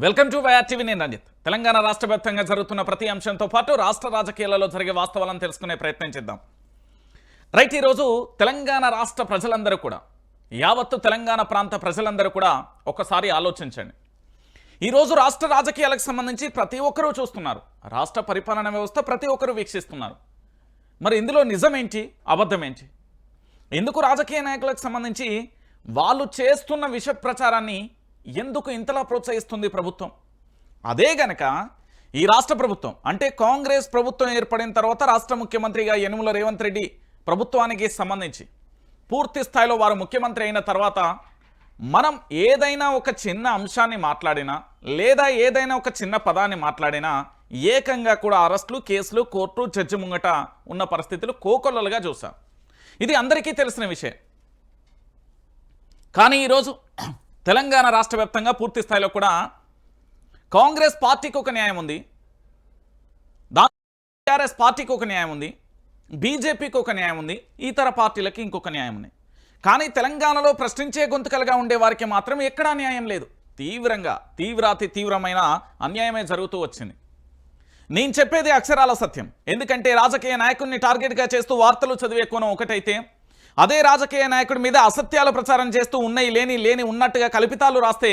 Welcome to YR TV. నేను రంజిత్. తెలంగాణ రాష్ట్ర వ్యాప్తంగా జరుగుతున్న ప్రతి అంశంతో పాటు రాష్ట్ర రాజకీయాలలో జరిగే వాస్తవాలను తెలుసుకునే ప్రయత్నం చేద్దాం. రైట్, ఈరోజు తెలంగాణ రాష్ట్ర ప్రజలందరూ కూడా, యావత్తు తెలంగాణ ప్రాంత ప్రజలందరూ కూడా ఒకసారి ఆలోచించండి. ఈరోజు రాష్ట్ర రాజకీయాలకు సంబంధించి ప్రతి ఒక్కరూ చూస్తున్నారు. రాష్ట్ర పరిపాలన వ్యవస్థ ప్రతి ఒక్కరూ వీక్షిస్తున్నారు. మరి ఇందులో నిజమేంటి, అబద్ధమేంటి? ఎందుకు రాజకీయ నాయకులకు సంబంధించి వాళ్ళు చేస్తున్న విష ప్రచారాన్ని ఎందుకు ఇంతలా ప్రోత్సహిస్తుంది ప్రభుత్వం? అదే గనక ఈ రాష్ట్ర ప్రభుత్వం అంటే కాంగ్రెస్ ప్రభుత్వం ఏర్పడిన తర్వాత రాష్ట్ర ముఖ్యమంత్రిగా యనుమల రేవంత్ రెడ్డి ప్రభుత్వానికి సంబంధించి పూర్తి స్థాయిలో వారు ముఖ్యమంత్రి అయిన తర్వాత మనం ఏదైనా ఒక చిన్న అంశాన్ని మాట్లాడినా లేదా ఏదైనా ఒక చిన్న పదాన్ని మాట్లాడినా ఏకంగా కూడా అరెస్టులు, కేసులు, కోర్టు, జడ్జి ముంగట ఉన్న పరిస్థితులు కోకొల్లలుగా చూసాం. ఇది అందరికీ తెలిసిన విషయం. కానీ ఈరోజు తెలంగాణ రాష్ట్ర వ్యాప్తంగా పూర్తి స్థాయిలో కూడా కాంగ్రెస్ పార్టీకి ఒక న్యాయం ఉంది, టీఆర్ఎస్ పార్టీకి ఒక న్యాయం ఉంది, బీజేపీకి ఒక న్యాయం ఉంది, ఇతర పార్టీలకి ఇంకొక న్యాయం ఉంది. కానీ తెలంగాణలో ప్రశ్నించే గొంతుకలుగా ఉండే వారికి మాత్రం ఎక్కడా న్యాయం లేదు. తీవ్రమైన అన్యాయమే జరుగుతూ వచ్చింది. నేను చెప్పేది అక్షరాల సత్యం. ఎందుకంటే రాజకీయ నాయకుడిని టార్గెట్గా చేస్తూ వార్తలు చదివే కోణం ఒకటైతే, అదే రాజకీయ నాయకుడి మీద అసత్యాలు ప్రచారం చేస్తూ ఉన్నాయి లేని ఉన్నట్టుగా కల్పితాలు రాస్తే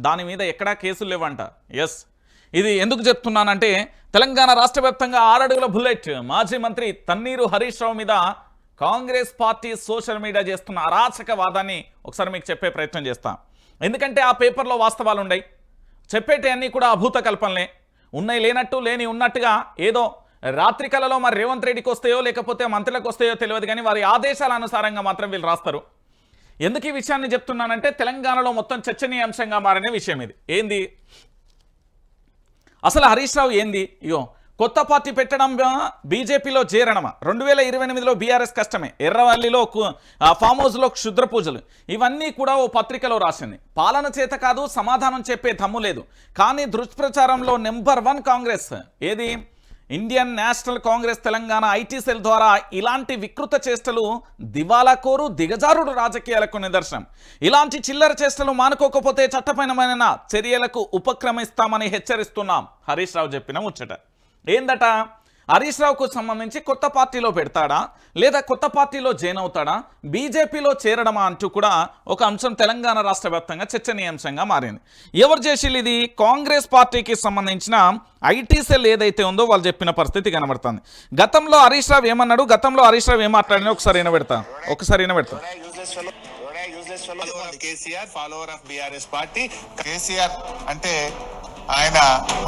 దాని మీద ఎక్కడా కేసులు లేవంట. ఎస్, ఇది ఎందుకు చెప్తున్నానంటే తెలంగాణ రాష్ట్ర వ్యాప్తంగా 6 అడుగుల బుల్లెట్ మాజీ మంత్రి తన్నీరు హరీష్ రావు మీద కాంగ్రెస్ పార్టీ సోషల్ మీడియా చేస్తున్న అరాచక వాదాన్ని ఒకసారి మీకు చెప్పే ప్రయత్నం చేస్తాం. ఎందుకంటే ఆ పేపర్లో వాస్తవాలు ఉన్నాయి, చెప్పేటి కూడా అభూత కల్పనలే. ఉన్నాయి లేనట్టు, లేని ఉన్నట్టుగా ఏదో రాత్రి కళలో మరి రేవంత్ రెడ్డికి వస్తాయో లేకపోతే మంత్రులకు వస్తాయో తెలియదు, కానీ వారి ఆదేశాల అనుసారంగా మాత్రం వీళ్ళు రాస్తారు. ఎందుకు ఈ విషయాన్ని చెప్తున్నానంటే తెలంగాణలో మొత్తం చర్చనీయాంశంగా మారిన విషయం ఇది. ఏంది అసలు హరీష్ రావు ఏంది? కొత్త పార్టీ పెట్టడం, బీజేపీలో చేరడమా, 2028లో బీఆర్ఎస్ కష్టమే, ఎర్రవల్లిలో ఫామ్ హౌస్లో క్షుద్ర పూజలు, ఇవన్నీ కూడా ఓ పత్రికలో రాసింది. పాలన చేత కాదు, సమాధానం చెప్పే దమ్ము లేదు. కానీ దుష్ప్రచారంలో నెంబర్ 1 కాంగ్రెస్. ఏది? Indian national Congress Telangana IT cell ద్వారా ఇలాంటి వికృత చేష్టలు దివాలాకోరు, దిగజారుడు రాజకీయాలకు నిదర్శనం. ఇలాంటి చిల్లర చేష్టలు మానుకోకపోతే చట్టపరమైన చర్యలకు ఉపక్రమిస్తామని హెచ్చరిస్తున్నాం. హరీష్ రావు చెప్పిన ముచ్చట ఏందట? హరీష్ రావుకు సంబంధించి కొత్త పార్టీలో పెడతాడా లేదా కొత్త పార్టీలో జాయిన్ అవుతాడా, బీజేపీలో చేరడమా అంటూ కూడా ఒక అంశం తెలంగాణ రాష్ట్ర వ్యాప్తంగా చర్చనీయాంశంగా మారింది. ఎవరు చేసిల్లు ఇది? కాంగ్రెస్ పార్టీకి సంబంధించిన ఐటీ సెల్ ఏదైతే ఉందో వాళ్ళు చెప్పిన పరిస్థితి కనబడుతుంది. గతంలో హరీష్ రావు ఏమన్నాడు, గతంలో హరీష్ రావు ఏం మాట్లాడినా ఒకసారి వినబెడతా. KCR follower of BRS party. KCR అంటే ఆయన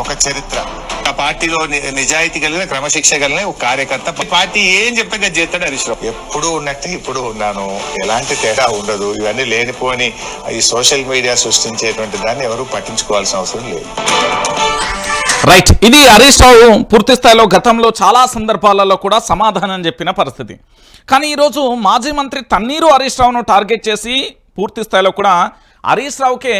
ఒక చరిత్ర, ఆ పార్టీలో నిజాయితీ కలిగిన, క్రమశిక్ష కలిగిన ఒక కార్యకర్త. పార్టీ ఏం చెప్తే చేస్తాడు హరీష్ రావు. ఎప్పుడు ఉన్నట్టు ఇప్పుడు ఉన్నాను, ఎలాంటి తేడా ఉండదు. ఇవన్నీ లేనిపోని ఈ సోషల్ మీడియా సృష్టించేటువంటి దాన్ని ఎవరు పట్టించుకోవాల్సిన అవసరం లేదు. రైట్, ఇది హరీష్ రావు పూర్తి స్థాయిలో గతంలో చాలా సందర్భాలలో కూడా సమాధానం చెప్పిన పరిస్థితి. కానీ ఈరోజు మాజీ మంత్రి తన్నీరు హరీష్ రావును టార్గెట్ చేసి పూర్తి స్థాయిలో కూడా హరీష్ రావుకే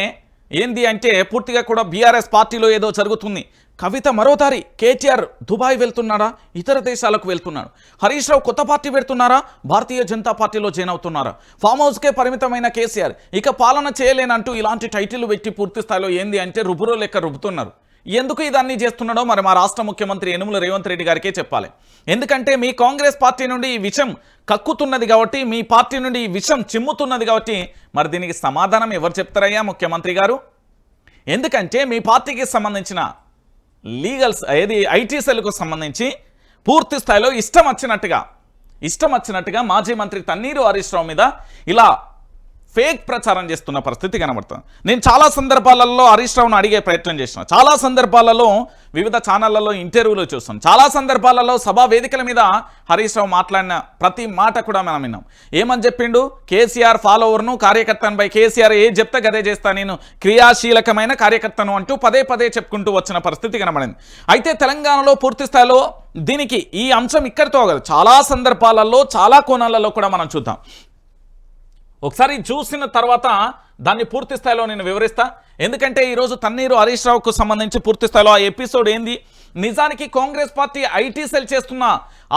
ఏంది అంటే పూర్తిగా కూడా బీఆర్ఎస్ పార్టీలో ఏదో జరుగుతుంది. కవిత మరోసారి కేటీఆర్ దుబాయ్ వెళ్తున్నారా, ఇతర దేశాలకు వెళ్తున్నాడు. హరీష్ రావు కొత్త పార్టీ పెడుతున్నారా, భారతీయ జనతా పార్టీలో జాయిన్ అవుతున్నారా, ఫామ్ హౌస్కే పరిమితమైన కేసీఆర్ ఇక పాలన చేయలేనంటూ ఇలాంటి టైటిల్ పెట్టి పూర్తి స్థాయిలో ఏంది అంటే రుబురో లెక్క రుబ్బుతున్నారు. ఎందుకు ఇదన్నీ చేస్తున్నాడో మరి మా రాష్ట్ర ముఖ్యమంత్రి యనుమల రేవంత్ రెడ్డి గారికే చెప్పాలి. ఎందుకంటే మీ కాంగ్రెస్ పార్టీ నుండి ఈ విషయం కక్కుతున్నది కాబట్టి, మీ పార్టీ నుండి ఈ విషయం చిమ్ముతున్నది కాబట్టి మరి దీనికి సమాధానం ఎవరు చెప్తారయ్యా ముఖ్యమంత్రి గారు? ఎందుకంటే మీ పార్టీకి సంబంధించిన లీగల్స్ ఏది ఐటీ సెల్కు సంబంధించి పూర్తి స్థాయిలో ఇష్టం వచ్చినట్టుగా మాజీ మంత్రి తన్నీరు హరీష్ రావు మీద ఇలా ఫేక్ ప్రచారం చేస్తున్న పరిస్థితి కనబడుతుంది. నేను చాలా సందర్భాలలో హరీష్ రావును అడిగే ప్రయత్నం చేసిన, చాలా సందర్భాలలో వివిధ ఛానళ్లలో ఇంటర్వ్యూలు చూస్తాం, చాలా సందర్భాలలో సభా వేదికల మీద హరీష్ రావు మాట్లాడిన ప్రతి మాట కూడా మనం విన్నాం. ఏమని చెప్పిండు? కేసీఆర్ ఫాలోవర్ను, కార్యకర్తను బై కేసీఆర్ ఏ చెప్తే గదే చేస్తా, నేను క్రియాశీలకమైన కార్యకర్తను అంటూ పదే చెప్పుకుంటూ వచ్చిన పరిస్థితి కనబడింది. అయితే తెలంగాణలో పూర్తి స్థాయిలో దీనికి ఈ అంశం ఇక్కడితో కాదు, చాలా సందర్భాలలో చాలా కోణాలలో కూడా మనం చూద్దాం. ఒకసారి చూసిన తర్వాత దాన్ని పూర్తి స్థాయిలో నేను వివరిస్తా. ఎందుకంటే ఈరోజు తన్నీరు హరీష్ రావుకు సంబంధించి పూర్తి స్థాయిలో ఆ ఎపిసోడ్ ఏంది, నిజానికి కాంగ్రెస్ పార్టీ ఐటీ సెల్ చేస్తున్న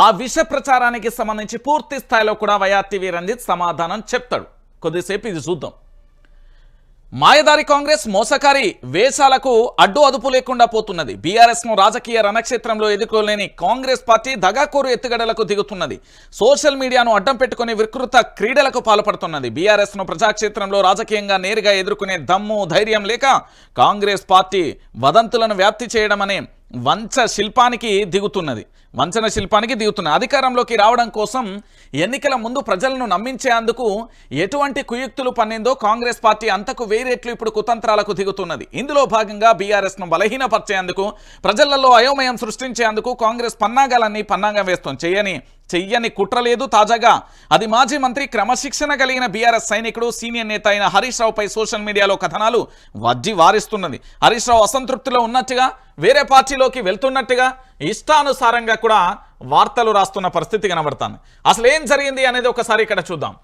ఆ విష ప్రచారానికి సంబంధించి పూర్తి స్థాయిలో కూడా వైఆర్ టీవీ రంజిత్ సమాధానం చెప్తాడు. కొద్దిసేపు ఇది చూద్దాం. మాయదారి కాంగ్రెస్ మోసకారి వేషాలకు అడ్డు అదుపు లేకుండా పోతున్నది. బీఆర్ఎస్ ను రాజకీయ రణక్షేత్రంలో ఎదుర్కోలేని కాంగ్రెస్ పార్టీ దగాకోరు ఎత్తుగడలకు దిగుతున్నది. సోషల్ మీడియాను అడ్డం పెట్టుకుని వికృత క్రీడలకు పాల్పడుతున్నది. బీఆర్ఎస్ ను ప్రజాక్షేత్రంలో రాజకీయంగా నేరుగా ఎదుర్కొనే దమ్ము ధైర్యం లేక కాంగ్రెస్ పార్టీ వదంతులను వ్యాప్తి చేయడం అనే వంచన శిల్పానికి దిగుతున్నది. అధికారంలోకి రావడం కోసం ఎన్నికల ముందు ప్రజలను నమ్మించేందుకు ఎటువంటి కుయుక్తులు పన్నిందో కాంగ్రెస్ పార్టీ అంతకు వేరేట్లు ఇప్పుడు కుతంత్రాలకు దిగుతున్నది. ఇందులో భాగంగా బీఆర్ఎస్ ను బలహీనపరిచేందుకు, ప్రజలలో అయోమయం సృష్టించేందుకు కాంగ్రెస్ పన్నాగం వేస్తుంది. చెయ్యని కుట్ర లేదు. తాజాగా అది మాజీ మంత్రి, క్రమశిక్షణ కలిగిన బీఆర్ఎస్ సైనికుడు, సీనియర్ నేత అయిన హరీష్ రావుపై సోషల్ మీడియాలో కథనాలు వజ్జి వారిస్తున్నది. హరీష్ రావు అసంతృప్తిలో ఉన్నట్టుగా, వేరే పార్టీలోకి వెళ్తున్నట్టుగా ఇష్టానుసారంగా కూడా వార్తలు రాస్తున్న పరిస్థితి కనబడుతుంది. అసలు ఏం జరిగింది అనేది ఒకసారి ఇక్కడ చూద్దాం.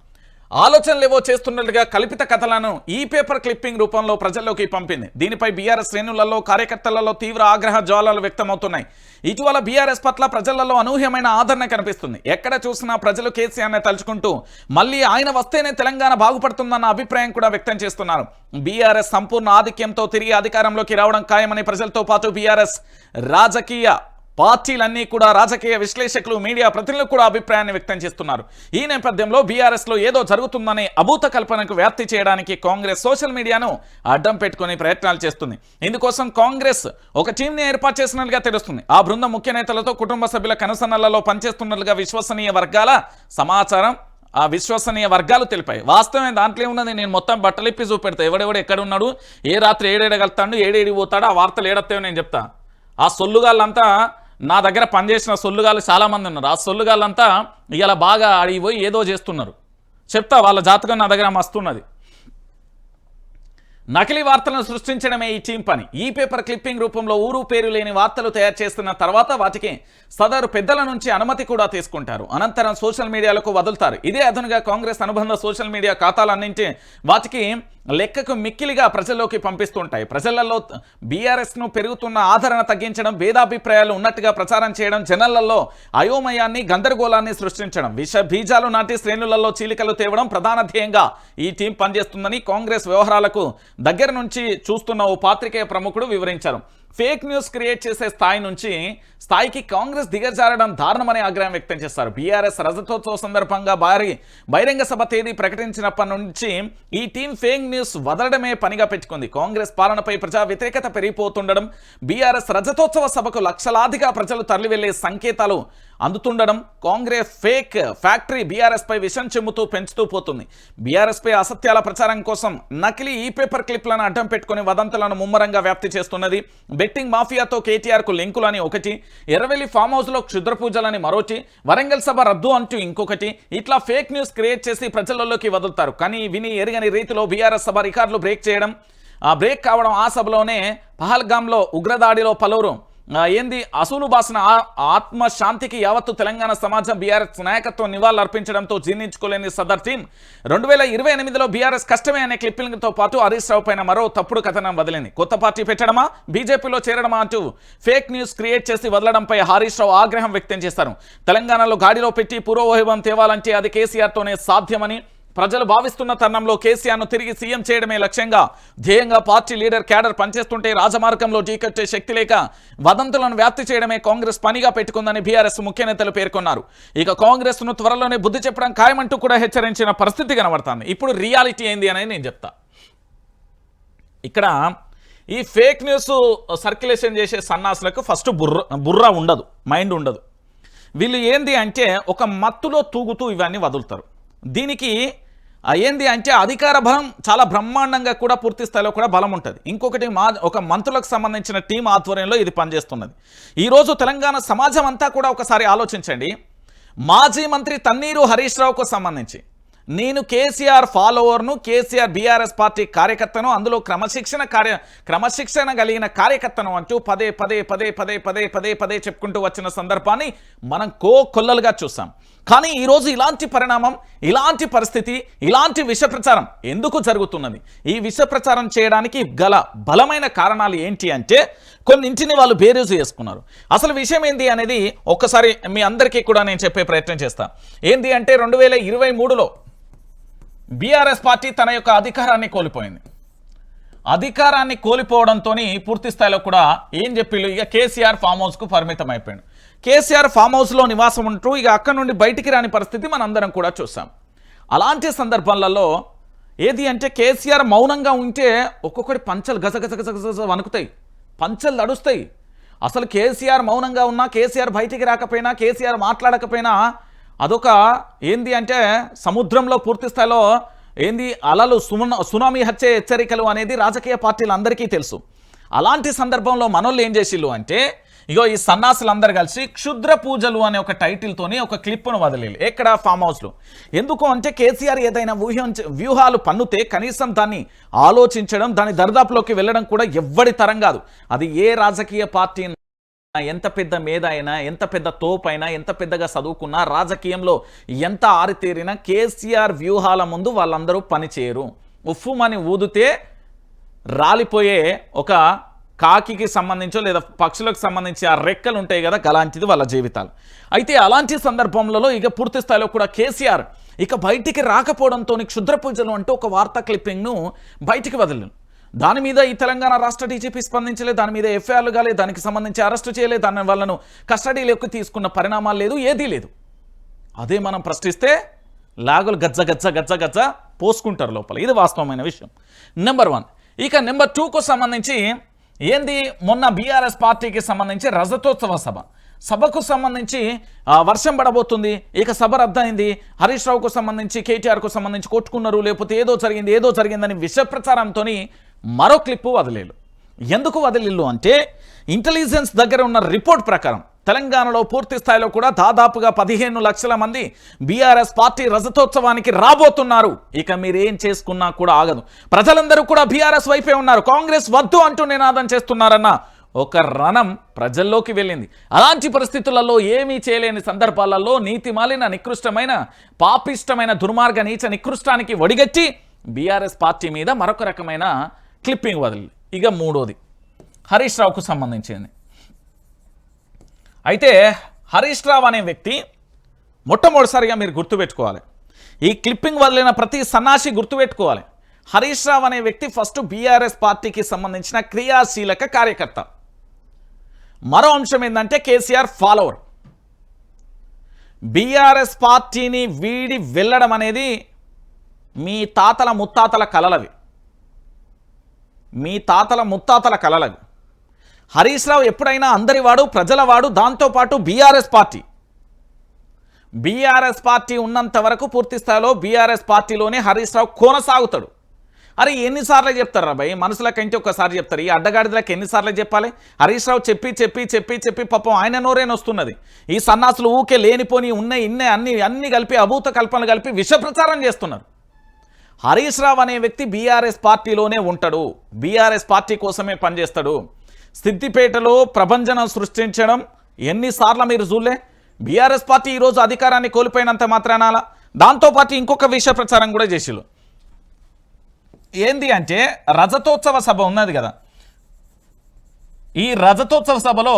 ఆలోచనలు ఏవో చేస్తున్నట్టుగా కల్పిత కథలను ఈ పేపర్ క్లిప్పింగ్ రూపంలో ప్రజల్లోకి పంపింది. దీనిపై బీఆర్ఎస్ శ్రేణులలో, కార్యకర్తలలో తీవ్ర ఆగ్రహ జ్వాలలు వ్యక్తమవుతున్నాయి. ఇటీవల బీఆర్ఎస్ పట్ల ప్రజలలో అనూహ్యమైన ఆదరణ కనిపిస్తుంది. ఎక్కడ చూసినా ప్రజలు కేసీఆర్ని తలుచుకుంటూ మళ్ళీ ఆయన వస్తేనే తెలంగాణ బాగుపడుతుందన్న అభిప్రాయం కూడా వ్యక్తం చేస్తున్నారు. బీఆర్ఎస్ సంపూర్ణ ఆధిక్యంతో తిరిగి అధికారంలోకి రావడం ఖాయమని ప్రజలతో పాటు బీఆర్ఎస్ రాజకీయ పార్టీలన్నీ కూడా, రాజకీయ విశ్లేషకులు, మీడియా ప్రతినిధులు కూడా అభిప్రాయాన్ని వ్యక్తం చేస్తున్నారు. ఈ నేపథ్యంలో బీఆర్ఎస్లో ఏదో జరుగుతుందనే అభూత కల్పనకు వ్యాప్తి చేయడానికి కాంగ్రెస్ సోషల్ మీడియాను అడ్డం పెట్టుకుని ప్రయత్నాలు చేస్తుంది. ఇందుకోసం కాంగ్రెస్ ఒక టీంని ఏర్పాటు చేసినట్లుగా తెలుస్తుంది. ఆ బృందం ముఖ్య నేతలతో, కుటుంబ సభ్యుల కనుసన్నలలో పనిచేస్తున్నట్లుగా విశ్వసనీయ వర్గాల సమాచారం. ఆ విశ్వసనీయ వర్గాలు తెలిపాయి. వాస్తవమే, దాంట్లో ఉన్నది నేను మొత్తం బట్టలిప్పి చూపెడతా. ఎవడెవడు ఎక్కడ ఉన్నాడు, ఏ రాత్రి ఏడేడగలుగుతాడు, ఏడేడి పోతాడు, ఆ వార్తలు ఏడతాయో నేను చెప్తా. ఆ సొల్లుగాళ్ళంతా నా దగ్గర పనిచేసిన సొల్లుగాళ్ళు చాలామంది ఉన్నారు. ఆ సొల్లుగాళ్ళంతా ఇలా బాగా అడిగిపోయి ఏదో చేస్తున్నారు. చెప్తా, వాళ్ళ జాతకం నా దగ్గర మస్తున్నది. నకిలీ వార్తలను సృష్టించడమే ఈ టీం పని. ఈ పేపర్ క్లిప్పింగ్ రూపంలో ఊరు పేరు లేని వార్తలు తయారు చేస్తున్న తర్వాత వాటికి సదరు పెద్దల నుంచి అనుమతి కూడా తీసుకుంటారు. అనంతరం సోషల్ మీడియాలకు వదులుతారు. ఇదే అదనుగా కాంగ్రెస్ అనుబంధ సోషల్ మీడియా ఖాతాలన్నింటి వాటికి లెక్కకు మిక్కిలిగా ప్రజల్లోకి పంపిస్తుంటాయి. ప్రజలలో బీఆర్ఎస్ను పెరుగుతున్న ఆదరణ తగ్గించడం, భేదాభిప్రాయాలు ఉన్నట్టుగా ప్రచారం చేయడం, జనాలలో అయోమయాన్ని, గందరగోళాన్ని సృష్టించడం, విష బీజాలు నాటి శ్రేణులలో చీలికలు తేవడం ప్రధాన ధ్యేయంగా ఈ టీం పనిచేస్తుందని కాంగ్రెస్ వ్యవహారాలకు దగ్గర నుంచి చూస్తున్న ఓ పాత్రికేయ ప్రముఖుడు వివరించారు. ఫేక్ న్యూస్ క్రియేట్ చేసే స్థాయికి కాంగ్రెస్ దిగజారడం దారుణమని ఆగ్రహం వ్యక్తం చేస్తారు. బీఆర్ఎస్ రజతోత్సవ సందర్భంగా బహిరంగ సభ తేదీ ప్రకటించినప్పటి నుంచి ఈ టీం ఫేక్ న్యూస్ వదలడమే పనిగా పెట్టుకుంది. కాంగ్రెస్ పాలనపై ప్రజా వ్యతిరేకత పెరిగిపోతుండడం, బీఆర్ఎస్ రజతోత్సవ సభకు లక్షలాదిగా ప్రజలు తరలివెళ్లే సంకేతాలు అందుతుండడం కాంగ్రెస్ ఫేక్ ఫ్యాక్టరీ బీఆర్ఎస్ పై విషం చెమ్ముతూ పెంచుతూ పోతుంది. బీఆర్ఎస్ పై అసత్యాల ప్రచారం కోసం నకిలీ ఈ పేపర్ క్లిప్లను అడ్డం పెట్టుకుని వదంతులను ముమ్మరంగా వ్యాప్తి చేస్తున్నది. బెట్టింగ్ మాఫియాతో కేటీఆర్కు లింకులని ఒకటి, ఎర్రవెల్లి ఫామ్ హౌస్లో క్షుద్ర పూజలని మరోటి, వరంగల్ సభ రద్దు అంటూ ఇంకొకటి, ఇట్లా ఫేక్ న్యూస్ క్రియేట్ చేసి ప్రజలలోకి వదులుతారు. కానీ విని ఎరగని రీతిలో బీఆర్ఎస్ సభ రికార్డులు బ్రేక్ కావడం, ఆ సభలోనే పహల్గామ్లో ఉగ్రదాడిలో పలువురు అసూలు బాసిన ఆత్మశాంతికి యావత్తు తెలంగాణ సమాజం బీఆర్ఎస్ నాయకత్వం నివాళులు అర్పించడంతో జీర్ణించుకోలేని సదర్ టీం 2028లో బీఆర్ఎస్ కష్టమే అనే క్లిప్పింగ్తో పాటు హరీష్ రావు పైన మరో తప్పుడు కథనం వదిలింది. కొత్త పార్టీ పెట్టడమా, బీజేపీలో చేరడమా అంటూ ఫేక్ న్యూస్ క్రియేట్ చేసి వదలడంపై హరీష్ రావు ఆగ్రహం వ్యక్తం చేశారు. తెలంగాణలో గాడిలో పెట్టి పూర్వవైభవం తేవాలంటే అది కేసీఆర్తోనే సాధ్యమని ప్రజలు భావిస్తున్న తరుణంలో కేసీఆర్ను తిరిగి సీఎం చేయడమే లక్ష్యంగా ధ్యేయంగా పార్టీ లీడర్ క్యాడర్ పనిచేస్తుంటే రాజమార్గంలో ఢీకట్టే శక్తి లేక వదంతులను వ్యాప్తి చేయడమే కాంగ్రెస్ పనిగా పెట్టుకుందని బీఆర్ఎస్ ముఖ్య నేతలు పేర్కొన్నారు. ఇక కాంగ్రెస్ను త్వరలోనే బుద్ధి చెప్పడం ఖాయమంటూ కూడా హెచ్చరించిన పరిస్థితి కనబడుతుంది. ఇప్పుడు రియాలిటీ ఏంది అనేది నేను చెప్తా. ఇక్కడ ఈ ఫేక్ న్యూస్ సర్క్యులేషన్ చేసే సన్నాసులకు ఫస్ట్ బుర్ర ఉండదు, మైండ్ ఉండదు. వీళ్ళు ఏంది అంటే ఒక మత్తులో తూగుతూ ఇవన్నీ వదులుతారు. దీనికి ఏంది అంటే అధికార బలం చాలా బ్రహ్మాండంగా కూడా పూర్తి స్థాయిలో కూడా బలం ఉంటుంది. ఇంకొకటి ఒక మంత్రులకు సంబంధించిన టీం ఆధ్వర్యంలో ఇది పనిచేస్తున్నది. ఈరోజు తెలంగాణ సమాజం అంతా కూడా ఒకసారి ఆలోచించండి. మాజీ మంత్రి తన్నీరు హరీష్ రావుకు సంబంధించి నేను కేసీఆర్ ఫాలోవర్ను, కేసీఆర్ బీఆర్ఎస్ పార్టీ కార్యకర్తను, అందులో క్రమశిక్షణ కలిగిన కార్యకర్తను అంటూ పదే చెప్పుకుంటూ వచ్చిన సందర్భాన్ని మనం కొల్లలుగా చూసాం. కానీ ఈరోజు ఇలాంటి పరిణామం, ఇలాంటి పరిస్థితి, ఇలాంటి విష ప్రచారం ఎందుకు జరుగుతున్నది? ఈ విష ప్రచారం చేయడానికి గల బలమైన కారణాలు ఏంటి అంటే కొన్నింటిని వాళ్ళు బేరీజు చేసుకున్నారు. అసలు విషయం ఏంది అనేది ఒక్కసారి మీ అందరికీ కూడా నేను చెప్పే ప్రయత్నం చేస్తాను. ఏంది అంటే 2023లో బీఆర్ఎస్ పార్టీ తన యొక్క అధికారాన్ని కోల్పోయింది. అధికారాన్ని కోల్పోవడంతో పూర్తి స్థాయిలో కూడా ఏం చెప్పిళ్ళు, ఇక కేసీఆర్ ఫామ్ హౌస్కు పరిమితం అయిపోయాడు. కేసీఆర్ ఫామ్ హౌస్లో నివాసం ఉంటూ ఇక అక్కడ నుండి బయటికి రాని పరిస్థితి మనందరం కూడా చూసాం. అలాంటి సందర్భాలలో ఏది అంటే కేసీఆర్ మౌనంగా ఉంటే ఒక్కొక్కటి పంచలు గజగజ వణుకుతాయి, పంచలు నడుస్తాయి. అసలు కేసీఆర్ మౌనంగా ఉన్నా, కేసీఆర్ బయటికి రాకపోయినా, కేసీఆర్ మాట్లాడకపోయినా అదొక ఏంది అంటే సముద్రంలో పూర్తి స్థాయిలో ఏంది అలలు సునామీ హత్య హెచ్చరికలు అనేది రాజకీయ పార్టీలందరికీ తెలుసు. అలాంటి సందర్భంలో మనోళ్ళు ఏం చేసిళ్ళు అంటే ఇగో ఈ సన్నాసులందరూ కలిసి క్షుద్ర పూజలు అనే ఒక టైటిల్తోని ఒక క్లిప్ను వదిలేరు ఎక్కడ ఫామ్ హౌస్లో. ఎందుకు అంటే కేసీఆర్ ఏదైనా వ్యూహాలు పన్నుతే కనీసం దాన్ని ఆలోచించడం, దాని దరిదాపులోకి వెళ్ళడం కూడా ఎవ్వడి తరం కాదు. అది ఏ రాజకీయ పార్టీ, ఎంత పెద్ద మేధ అయినా, ఎంత పెద్ద తోపైనా, ఎంత పెద్దగా చదువుకున్నా, రాజకీయంలో ఎంత ఆరితేరినా కేసీఆర్ వ్యూహాల ముందు వాళ్ళందరూ పనిచేయరు. ఉఫ్ఫుమని ఊదితే రాలిపోయే ఒక కాకికి సంబంధించో లేదా పక్షులకు సంబంధించి ఆ రెక్కలు ఉంటాయి కదా, అలాంటిది వాళ్ళ జీవితాలు. అయితే అలాంటి సందర్భంలో ఇక పూర్తి స్థాయిలో కూడా కేసీఆర్ ఇక బయటికి రాకపోవడంతో క్షుద్ర పూజలు అంటూ ఒక వార్తా క్లిప్పింగ్ను బయటికి వదిలిను. దాని మీద ఈ తెలంగాణ రాష్ట్ర డీజీపీ స్పందించలేదు, దాని మీద ఎఫ్ఐఆర్లు కాలేదు, దానికి సంబంధించి అరెస్టు చేయలేదు, దాని వాళ్ళను కస్టడీలోకి తీసుకున్న పరిణామాలు లేదు, ఏదీ లేదు. అదే మనం ప్రశ్నిస్తే లాగులు గజ్జ గజ్జ గజ్జ గజ్జ పోసుకుంటారు లోపల. ఇది వాస్తవమైన విషయం. నెంబర్ 1. ఇక నెంబర్ 2కు సంబంధించి ఏంది, మొన్న బీఆర్ఎస్ పార్టీకి సంబంధించి రజతోత్సవ సభకు సంబంధించి వర్షం పడబోతుంది, ఇక సభ రద్దయింది, హరీష్ రావుకు సంబంధించి కేటీఆర్కు సంబంధించి కొట్టుకున్నారు, లేకపోతే ఏదో జరిగిందని విష ప్రచారంతో మరో క్లిప్పు వదిలేరు. ఎందుకు వదిలిల్లు అంటే ఇంటెలిజెన్స్ దగ్గర ఉన్న రిపోర్ట్ ప్రకారం తెలంగాణలో పూర్తి స్థాయిలో కూడా దాదాపుగా 15 లక్షల మంది బీఆర్ఎస్ పార్టీ రజతోత్సవానికి రాబోతున్నారు. ఇక మీరేం చేసుకున్నా కూడా ఆగదు. ప్రజలందరూ కూడా బీఆర్ఎస్ వైపే ఉన్నారు, కాంగ్రెస్ వద్దు అంటూ నినాదం చేస్తున్నారన్న ఒక రణం ప్రజల్లోకి వెళ్ళింది. అలాంటి పరిస్థితులలో ఏమీ చేయలేని సందర్భాలలో నీతిమాలిన నికృష్టమైన పాపిష్టమైన దుర్మార్గ నీచ నికృష్టానికి ఒడిగట్టి బీఆర్ఎస్ పార్టీ మీద మరొక రకమైన క్లిప్పింగ్ వదిలి. ఇక 3వది హరీష్ రావుకు సంబంధించింది. అయితే హరీష్ రావు అనే వ్యక్తి మొట్టమొదటిసారిగా మీరు గుర్తుపెట్టుకోవాలి, ఈ క్లిప్పింగ్ వదిలిన ప్రతి సన్నాసి గుర్తుపెట్టుకోవాలి, హరీష్ రావు అనే వ్యక్తి ఫస్ట్ బీఆర్ఎస్ పార్టీకి సంబంధించిన క్రియాశీలక కార్యకర్త. మరో అంశం ఏంటంటే కేసీఆర్ ఫాలోవర్. బీఆర్ఎస్ పార్టీని వీడి వెళ్ళడం అనేది మీ తాతల ముత్తాతల కలలవి, మీ తాతల ముత్తాతల కలలవి. హరీష్ రావు ఎప్పుడైనా అందరివాడు, ప్రజలవాడు, దాంతోపాటు బీఆర్ఎస్ పార్టీ ఉన్నంత వరకు పూర్తి స్థాయిలో బీఆర్ఎస్ పార్టీలోనే హరీష్ రావు కొనసాగుతాడు. అరే ఎన్నిసార్లు చెప్తారు భయ్, మనసులకంటే ఒక్కసారి చెప్తారు, ఈ అడ్డగాడిదలకు ఎన్నిసార్లు చెప్పాలి? హరీష్ రావు చెప్పి పాపం ఆయన నోరేని వస్తున్నది. ఈ సన్నాసులు ఊకే లేనిపోని ఇన్నే అన్ని కలిపి అభూత కల్పనలు కలిపి విష ప్రచారం చేస్తున్నారు. హరీష్ రావు అనే వ్యక్తి బీఆర్ఎస్ పార్టీలోనే ఉంటాడు, బీఆర్ఎస్ పార్టీ కోసమే పనిచేస్తాడు. సిద్దిపేటలో ప్రభంజనం సృష్టించడం ఎన్నిసార్లు మీరు చూడలే? బీఆర్ఎస్ పార్టీ ఈరోజు అధికారాన్ని కోల్పోయినంత మాత్రాన దాంతోపాటు ఇంకొక విష ప్రచారం కూడా చేసిళ్ళు. ఏంది అంటే రజతోత్సవ సభ ఉన్నది కదా, ఈ రజతోత్సవ సభలో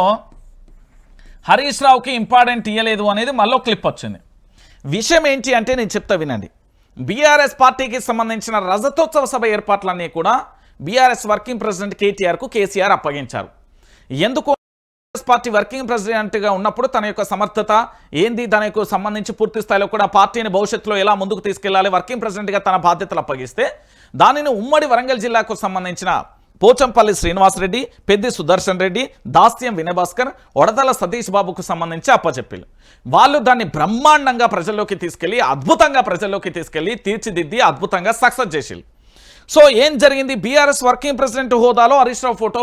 హరీష్ రావుకి ఇంపార్టెంట్ ఇవ్వలేదు అనేది మళ్ళీ క్లిప్ వచ్చింది. విషయం ఏంటి అంటే నేను చెప్తా వినండి. బీఆర్ఎస్ పార్టీకి సంబంధించిన రజతోత్సవ సభ ఏర్పాట్లన్నీ కూడా బీఆర్ఎస్ వర్కింగ్ ప్రెసిడెంట్ కేటీఆర్కు కేసీఆర్ అప్పగించారు. ఎందుకు? బీఆర్ఎస్ పార్టీ వర్కింగ్ ప్రెసిడెంట్గా ఉన్నప్పుడు తన యొక్క సమర్థత ఏంది, దానికి సంబంధించి పూర్తి స్థాయిలో కూడా పార్టీని భవిష్యత్తులో ఎలా ముందుకు తీసుకెళ్లాలి, వర్కింగ్ ప్రెసిడెంట్గా తన బాధ్యతలు అప్పగిస్తే దానిని ఉమ్మడి వరంగల్ జిల్లాకు సంబంధించిన పోచంపల్లి శ్రీనివాసరెడ్డి, పెద్ది సుదర్శన్ రెడ్డి, దాస్యం వినయభాస్కర్, వడదల సతీష్ బాబుకు సంబంధించి అప్పచెప్పారు. వాళ్ళు దాన్ని బ్రహ్మాండంగా ప్రజల్లోకి తీసుకెళ్లి అద్భుతంగా తీర్చిదిద్ది అద్భుతంగా సక్సెస్ చేసిళ్ళు. సో ఏం జరిగింది, బీఆర్ఎస్ వర్కింగ్ ప్రెసిడెంట్ హోదాలో హరీష్ రావు ఫోటో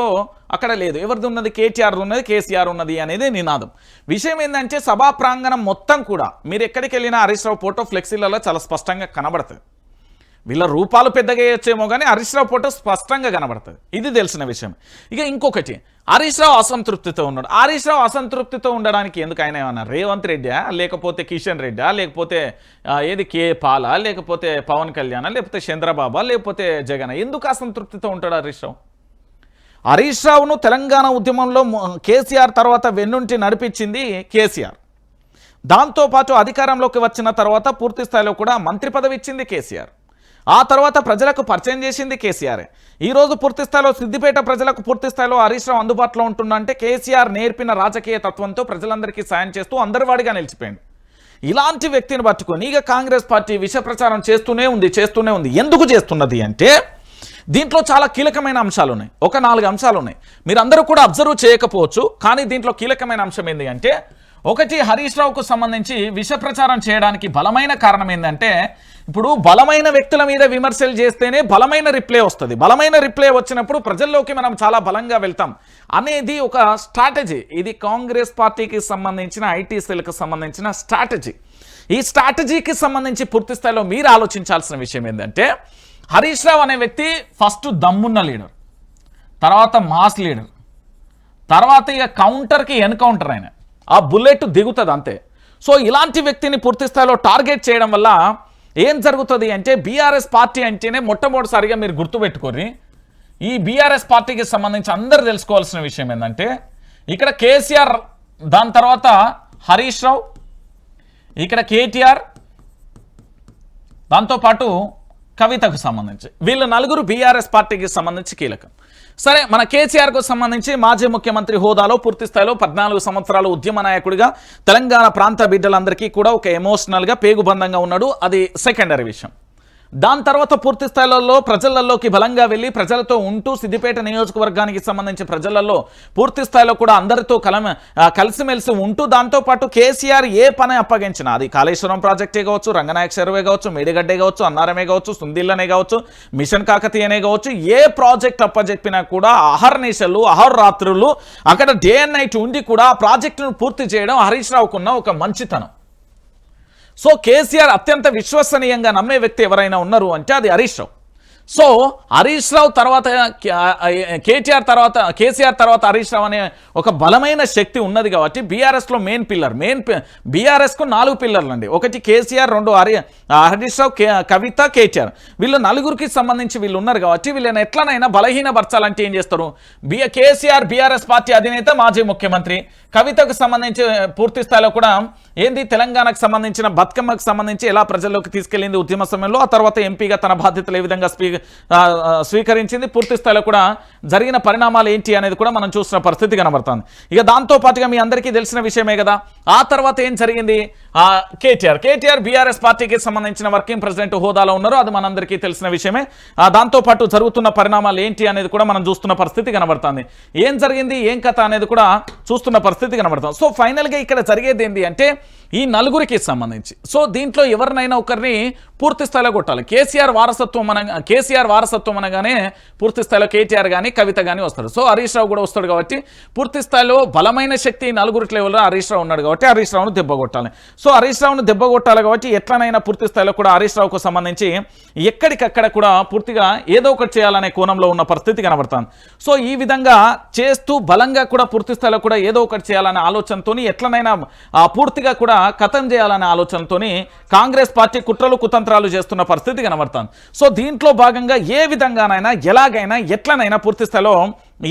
అక్కడ లేదు, ఎవరిది ఉన్నది? కేటీఆర్ ఉన్నది, కేసీఆర్ ఉన్నది అనేది నినాదం. విషయం ఏంటంటే సభా ప్రాంగణం మొత్తం కూడా మీరు ఎక్కడికి వెళ్ళినా హరీష్ రావు ఫోటో ఫ్లెక్సీలలో చాలా స్పష్టంగా కనబడుతుంది. వీళ్ళ రూపాలు పెద్దగా వేయచ్చేమో కానీ హరీష్ రావు ఫోటో స్పష్టంగా కనబడుతుంది, ఇది తెలిసిన విషయం. ఇక ఇంకొకటి, హరీష్ రావు అసంతృప్తితో ఉన్నాడు. హరీష్ రావు అసంతృప్తితో ఉండడానికి ఎందుకు? ఆయన ఏమన్నా రేవంత్ రెడ్డా, లేకపోతే కిషన్ రెడ్డా, లేకపోతే ఏది కే పాల, లేకపోతే పవన్ కళ్యాణ్, లేకపోతే చంద్రబాబా, లేకపోతే జగన్? ఎందుకు అసంతృప్తితో ఉంటాడు హరీష్ రావు? హరీష్ రావును తెలంగాణ ఉద్యమంలో కేసీఆర్ తర్వాత వెన్నుంటి నడిపించింది కేసీఆర్. దాంతోపాటు అధికారంలోకి వచ్చిన తర్వాత పూర్తి స్థాయిలో కూడా మంత్రి పదవి ఇచ్చింది కేసీఆర్. ఆ తర్వాత ప్రజలకు పరిచయం చేసింది కేసీఆర్. ఈరోజు పూర్తి స్థాయిలో సిద్దిపేట ప్రజలకు పూర్తి స్థాయిలో హరీష్ రావు అందుబాటులో ఉంటుందంటే కేసీఆర్ నేర్పిన రాజకీయ తత్వంతో ప్రజలందరికీ సాయం చేస్తూ అందరివాడిగా నిలిచిపోయింది. ఇలాంటి వ్యక్తిని పట్టుకొని ఇక కాంగ్రెస్ పార్టీ విష ప్రచారం చేస్తూనే ఉంది. ఎందుకు చేస్తున్నది అంటే దీంట్లో చాలా కీలకమైన అంశాలు ఉన్నాయి. ఒక 4 అంశాలు ఉన్నాయి. మీరందరూ కూడా అబ్జర్వ్ చేయకపోవచ్చు, కానీ దీంట్లో కీలకమైన అంశం ఏంటి అంటే, ఒకటి, హరీష్ రావుకు సంబంధించి విష ప్రచారం చేయడానికి బలమైన కారణం ఏంటంటే, ఇప్పుడు బలమైన వ్యక్తుల మీద విమర్శలు చేస్తేనే బలమైన రిప్లై వస్తుంది. బలమైన రిప్లై వచ్చినప్పుడు ప్రజల్లోకి మనం చాలా బలంగా వెళ్తాం అనేది ఒక స్ట్రాటజీ. ఇది కాంగ్రెస్ పార్టీకి సంబంధించిన ఐటీ సెల్కి సంబంధించిన స్ట్రాటజీ. ఈ స్ట్రాటజీకి సంబంధించి పూర్తి స్థాయిలో మీరు ఆలోచించాల్సిన విషయం ఏంటంటే, హరీష్ రావు అనే వ్యక్తి ఫస్ట్ దమ్మున్న లీడర్, తర్వాత మాస్ లీడర్, తర్వాత ఇక కౌంటర్కి ఎన్కౌంటర్ అయిన ఆ బుల్లెట్ దిగుతుంది అంతే. సో ఇలాంటి వ్యక్తిని పూర్తి స్థాయిలో టార్గెట్ చేయడం వల్ల ఏం జరుగుతుంది అంటే, బీఆర్ఎస్ పార్టీ అంటేనే మొట్టమొదటిసారిగా మీరు గుర్తుపెట్టుకొని, ఈ బీఆర్ఎస్ పార్టీకి సంబంధించి అందరూ తెలుసుకోవాల్సిన విషయం ఏంటంటే, ఇక్కడ కేసీఆర్, దాని తర్వాత హరీష్ రావు, ఇక్కడ కేటీఆర్, దాంతోపాటు కవితకు సంబంధించి వీళ్ళు నలుగురు బీఆర్ఎస్ పార్టీకి సంబంధించి కీలకం. సరే, మన కేసీఆర్కు సంబంధించి మాజీ ముఖ్యమంత్రి హోదాలో పూర్తి స్థాయిలో 14 సంవత్సరాలు ఉద్యమ నాయకుడిగా తెలంగాణ ప్రాంత బిడ్డలందరికీ కూడా ఒక ఎమోషనల్గా పేగుబంధంగా ఉన్నాడు. అది సెకండరీ విషయం. దాని తర్వాత పూర్తి స్థాయిలలో ప్రజలలోకి బలంగా వెళ్ళి ప్రజలతో ఉంటూ సిద్దిపేట నియోజకవర్గానికి సంబంధించి ప్రజలలో పూర్తి స్థాయిలో కూడా అందరితో కలిసిమెలిసి ఉంటూ, దాంతోపాటు కేసీఆర్ ఏ పని అప్పగించినా, అది కాళేశ్వరం ప్రాజెక్టే కావచ్చు, రంగనాయక చెరువే కావచ్చు, మేడిగడ్డే కావచ్చు, అన్నారమే కావచ్చు, సుందిల్లనే కావచ్చు, మిషన్ కాకతీయనే కావచ్చు, ఏ ప్రాజెక్ట్ అప్పచెప్పినా కూడా అహర్నిశలు అహర్రాత్రులు అక్కడ డే అండ్ నైట్ ఉండి కూడా ఆ ప్రాజెక్టును పూర్తి చేయడం హరీష్ రావుకున్న ఒక మంచితనం. సో కేసీఆర్ అత్యంత విశ్వసనీయంగా నమ్మే వ్యక్తి ఎవరైనా ఉన్నారు అంటే అది హరీష్ రావు. సో హరీష్ రావు తర్వాత కేసీఆర్ తర్వాత హరీష్ రావు అనే ఒక బలమైన శక్తి ఉన్నది కాబట్టి బీఆర్ఎస్లో మెయిన్ బీఆర్ఎస్కు 4 పిల్లర్లు అండి. ఒకటి కేసీఆర్, 2 హరీష్ రావు, కవిత, కేటీఆర్. వీళ్ళు నలుగురికి సంబంధించి వీళ్ళు ఉన్నారు కాబట్టి వీళ్ళని ఎట్లనైనా బలహీనపరచాలంటే ఏం చేస్తారు? కేసీఆర్ బీఆర్ఎస్ పార్టీ అధినేత, మాజీ ముఖ్యమంత్రి. కవితకు సంబంధించి పూర్తి స్థాయిలో కూడా ఏంది, తెలంగాణకు సంబంధించిన బతుకమ్మకు సంబంధించి ఎలా ప్రజల్లోకి తీసుకెళ్లింది ఉద్యమ సమయంలో, ఆ తర్వాత ఎంపీగా తన బాధ్యతలు ఏ విధంగా స్వీకరించింది, పూర్తి స్థాయిలో కూడా జరిగిన పరిణామాలు ఏంటి అనేది కూడా మనం చూసిన పరిస్థితి కనబడుతుంది. ఇక దాంతో పాటుగా మీ అందరికీ తెలిసిన విషయమే కదా, ఆ తర్వాత ఏం జరిగింది, కేటీఆర్ బీఆర్ఎస్ పార్టీకి సంబంధించిన వర్కింగ్ ప్రెసిడెంట్ హోదాలో ఉన్నారు. అది మనందరికీ తెలిసిన విషయమే. దాంతోపాటు జరుగుతున్న పరిణామాలు ఏంటి అనేది కూడా మనం చూస్తున్న పరిస్థితి కనబడుతుంది. ఏం జరిగింది, ఏం కథ అనేది కూడా చూస్తున్న పరిస్థితి కనబడుతుంది. సో ఫైనల్గా ఇక్కడ జరిగేది ఏంటి అంటే, ఈ నలుగురికి సంబంధించి సో దీంట్లో ఎవరినైనా ఒకరిని పూర్తి స్థాయిలో కొట్టాలి. కేసీఆర్ వారసత్వం అనగానే పూర్తి స్థాయిలో కేటీఆర్ కానీ కవిత కానీ వస్తారు. సో హరీష్ రావు కూడా వస్తాడు కాబట్టి పూర్తి స్థాయిలో బలమైన శక్తి నలుగురి లెవెల్లో హరీష్ రావు ఉన్నాడు కాబట్టి హరీష్ రావును దెబ్బ కొట్టాలి. సో హరీష్ రావును దెబ్బ కొట్టాలి కాబట్టి ఎట్లనైనా పూర్తి స్థాయిలో కూడా హరీష్ రావుకు సంబంధించి ఎక్కడికక్కడ కూడా పూర్తిగా ఏదో ఒకటి చేయాలనే కోణంలో ఉన్న పరిస్థితి కనబడుతుంది. సో ఈ విధంగా చేస్తూ బలంగా కూడా పూర్తి స్థాయిలో కూడా ఏదో ఒకటి చేయాలనే ఆలోచనతో ఎట్లనైనా పూర్తిగా కూడా ఖతం చేయాలనే ఆలోచనతో కాంగ్రెస్ పార్టీ కుట్రలు కుతంత్రాలు చేస్తున్న పరిస్థితి కనబడుతుంది. సో దీంట్లో భాగంగా ఏ విధంగానైనా ఎలాగైనా ఎట్లనైనా పూర్తి స్థాయిలో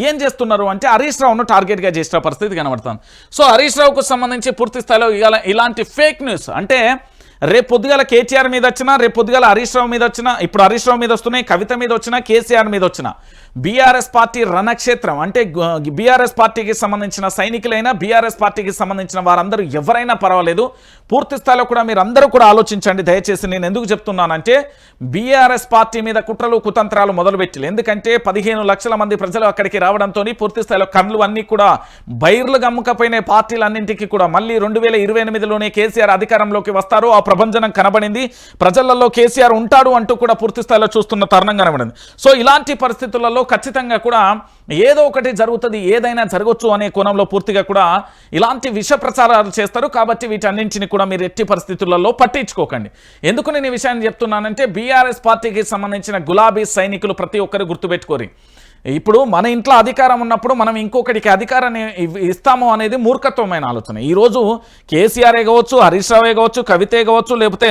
ఏం చేస్తున్నారు అంటే హరీష్ రావును టార్గెట్గా చేసిన పరిస్థితి కనబడుతుంది. సో హరీష్ రావుకు సంబంధించి పూర్తి స్థాయిలో ఇలాంటి ఫేక్ న్యూస్ అంటే రేపు పొద్దుగాల కేటీఆర్ మీద వచ్చినా, రేపు పొద్దుగాల హరీష్ రావు మీద వచ్చినా, ఇప్పుడు హరీష్ రావు మీద వస్తున్నాయి, కవిత మీద వచ్చినా, కేసీఆర్ మీద వచ్చినా, బీఆర్ఎస్ పార్టీ రణక్షేత్రం అంటే బీఆర్ఎస్ పార్టీకి సంబంధించిన సైనికులైనా, బీఆర్ఎస్ పార్టీకి సంబంధించిన వారందరూ ఎవరైనా పర్వాలేదు, పూర్తి స్థాయిలో కూడా మీరు అందరూ కూడా ఆలోచించండి దయచేసి. నేను ఎందుకు చెప్తున్నానంటే బీఆర్ఎస్ పార్టీ మీద కుట్రలు కుతంత్రాలు మొదలుపెట్టాలి. ఎందుకంటే 15 లక్షల మంది ప్రజలు అక్కడికి రావడంతో పూర్తి స్థాయిలో కళ్ళు అన్నీ కూడా బైర్లు గమ్ముకపోయిన పార్టీలన్నింటికి కూడా మళ్ళీ 2028లోనే కేసీఆర్ అధికారంలోకి వస్తారు. ఆ ప్రభంజనం కనబడింది. ప్రజలలో కేసీఆర్ ఉంటాడు అంటూ కూడా పూర్తి స్థాయిలో చూస్తున్న తరుణం కనబడింది. సో ఇలాంటి పరిస్థితులలో ఖచ్చితంగా కూడా ఏదో ఒకటి జరుగుతుంది, ఏదైనా జరగవచ్చు అనే కోణంలో పూర్తిగా కూడా ఇలాంటి విష ప్రచారాలు చేస్తారు. కాబట్టి వీటన్నింటిని కూడా మీరు ఎట్టి పరిస్థితులలో పట్టించుకోకండి. ఎందుకు నేను ఈ విషయాన్ని చెప్తున్నానంటే బీఆర్ఎస్ పార్టీకి సంబంధించిన గులాబీ సైనికులు ప్రతి ఒక్కరు గుర్తుపెట్టుకోరి, ఇప్పుడు మన ఇంట్లో అధికారం ఉన్నప్పుడు మనం ఇంకొకటికి అధికారాన్ని ఇస్తాము అనేది మూర్ఖత్వమైన ఆలోచన. ఈరోజు కేసీఆరే కావచ్చు, హరీష్ రావే కావచ్చు, కవితే కావచ్చు, లేకపోతే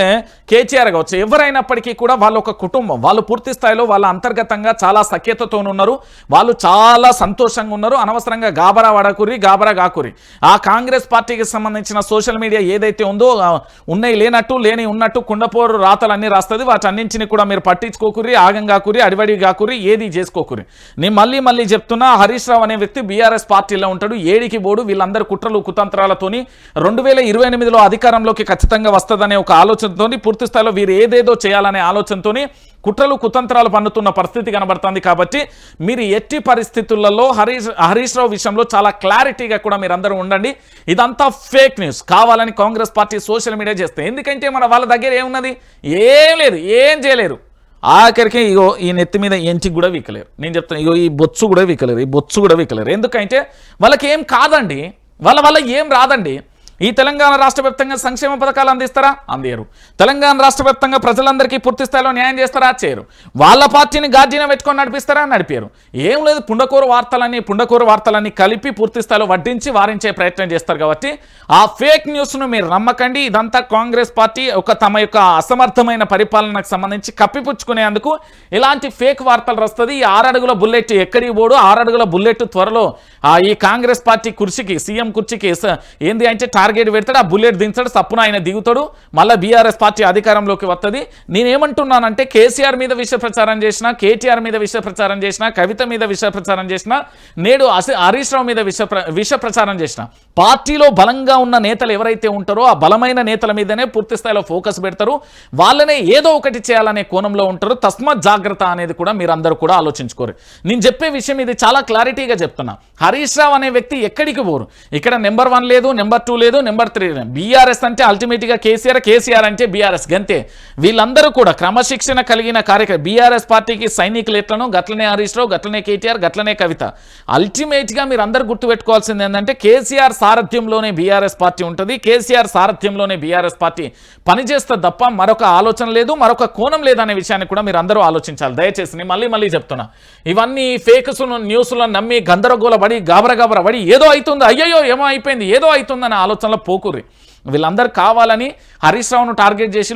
కేసీఆర్ కావచ్చు, ఎవరైనప్పటికీ కూడా వాళ్ళ ఒక కుటుంబం, వాళ్ళు పూర్తి స్థాయిలో వాళ్ళ అంతర్గతంగా చాలా సఖ్యతతో ఉన్నారు, వాళ్ళు చాలా సంతోషంగా ఉన్నారు. అనవసరంగా గాబరా వడకురి, గాబరా గాకురి. ఆ కాంగ్రెస్ పార్టీకి సంబంధించిన సోషల్ మీడియా ఏదైతే ఉందో ఉన్నాయి లేనట్టు, లేని ఉన్నట్టు కుండపోరు రాతలన్నీ రాస్తుంది. వాటన్నింటిని కూడా మీరు పట్టించుకోకురి, ఆగం కాకురి, అడివడి కాకురి, ఏది చేసుకోకురి. నేను మళ్ళీ చెప్తున్నా, హరీష్ రావు అనే వ్యక్తి బీఆర్ఎస్ పార్టీలో ఉంటాడు, ఏడికి బోడు. వీళ్ళందరూ కుట్రలు కుతంత్రాలతోని 2028లో అధికారంలోకి ఖచ్చితంగా వస్తుందనే ఒక ఆలోచనతోని, పూర్తి స్థాయిలో వీరు ఏదేదో చేయాలనే ఆలోచనతోని కుట్రలు కుతంత్రాలు పన్నుతున్న పరిస్థితి కనబడుతుంది. కాబట్టి మీరు ఎట్టి పరిస్థితులలో హరీష్ రావు విషయంలో చాలా క్లారిటీగా కూడా మీరు అందరూ ఉండండి. ఇదంతా ఫేక్ న్యూస్, కావాలని కాంగ్రెస్ పార్టీ సోషల్ మీడియా చేస్తే. ఎందుకంటే మన వాళ్ళ దగ్గర ఏమున్నది, ఏం లేదు, ఏం చేయలేరు. ఆఖరికి ఇగో ఈ నెత్తి మీద ఎంచి కూడా వీకలేరు. నేను చెప్తాను, ఇగో ఈ బొచ్చు కూడా వీకలేరు, ఈ బొచ్చు కూడా వీకలేరు. ఎందుకంటే వాళ్ళకి ఏం కాదండి, వాళ్ళ ఏం రాదండి. ఈ తెలంగాణ రాష్ట్ర వ్యాప్తంగా సంక్షేమ పథకాలు అందిస్తారా? అందియరు. తెలంగాణ రాష్ట్ర వ్యాప్తంగా ప్రజలందరికీ పూర్తి స్థాయిలో న్యాయం చేస్తారా? చేయరు. వాళ్ళ పార్టీని గార్జీన పెట్టుకొని నడిపిస్తారా? నడిపారు. ఏం లేదు, పుండకూరు వార్తలన్నీ కలిపి పూర్తి స్థాయిలో వడ్డించి వారించే ప్రయత్నం చేస్తారు. కాబట్టి ఆ ఫేక్ న్యూస్ను మీరు నమ్మకండి. ఇదంతా కాంగ్రెస్ పార్టీ తమ యొక్క అసమర్థమైన పరిపాలనకు సంబంధించి కప్పిపుచ్చుకునేందుకు ఇలాంటి ఫేక్ వార్తలు వస్తుంది. ఈ 6 అడుగుల బుల్లెట్ ఎక్కడికి పోడు, 6 అడుగుల బుల్లెట్ త్వరలో ఈ కాంగ్రెస్ పార్టీ కుర్చీకి, సీఎం కుర్చీకి ఏంది అంటే టార్గెట్ పెడతాడు, ఆ బుల్లెట్ దించాడు, సప్పున ఆయన దిగుతాడు, మళ్ళీ బీఆర్ఎస్ పార్టీ అధికారంలోకి వస్తుంది. నేనేమంటున్నానంటే, కేసీఆర్ మీద విష ప్రచారం చేసినా, కేటీఆర్ మీద విష ప్రచారం చేసినా, కవిత మీద విష ప్రచారం చేసినా, నేడు హరీష్ రావు మీద విష ప్రచారం చేసిన పార్టీలో బలంగా ఉన్న నేతలు ఎవరైతే ఉంటారో ఆ బలమైన నేతల మీదనే పూర్తి స్థాయిలో ఫోకస్ పెడతారు. వాళ్ళనే ఏదో ఒకటి చేయాలనే కోణంలో ఉంటారు. తస్మాత్ జాగ్రత్త అనేది కూడా మీరందరూ కూడా ఆలోచించుకోరు. నేను చెప్పే విషయం ఇది చాలా క్లారిటీగా చెప్తున్నా. హరీష్ రావు అనే వ్యక్తి ఎక్కడికి పోరు. ఇక్కడ నెంబర్ 1 లేదు, నెంబర్ 2 లేదు, నెంబర్ 3 లేదు. బీఆర్ఎస్ అంటే అల్టిమేట్గా కేసీఆర్ అంటే బీఆర్ఎస్ గంతే. వీళ్ళందరూ కూడా క్రమశిక్షణ కలిగిన కార్యక్రమం. బీఆర్ఎస్ పార్టీకి సైనికులు ఎట్లను, గట్లనే హరీష్ రావు, గట్లనే కేటీఆర్, గట్లనే కవిత. అల్టిమేట్గా మీరు అందరూ గుర్తుపెట్టుకోవాల్సింది ఏంటంటే, కేసీఆర్ సారథ్యంలోనే బీఆర్ఎస్ పార్టీ ఉంటుంది. కేసీఆర్ సారథ్యంలోనే బీఆర్ఎస్ పార్టీ పనిచేస్తే తప్ప మరొక ఆలోచన లేదు, మరొక కోణం లేదనే విషయాన్ని కూడా మీరు అందరూ ఆలోచించాలి. దయచేసి నేను మళ్ళీ చెప్తున్నా, ఇవన్నీ ఫేక్స్ న్యూస్లను నమ్మి గందరగోళ పడి గాబర పడి ఏదో అవుతుంది, అయ్యయ్యో ఏమో అయిపోయింది, ఏదో అవుతుందనే ఆలోచనలో పోకుర్రి. వీళ్ళందరూ కావాలని హరీష్ రావును టార్గెట్ చేసి,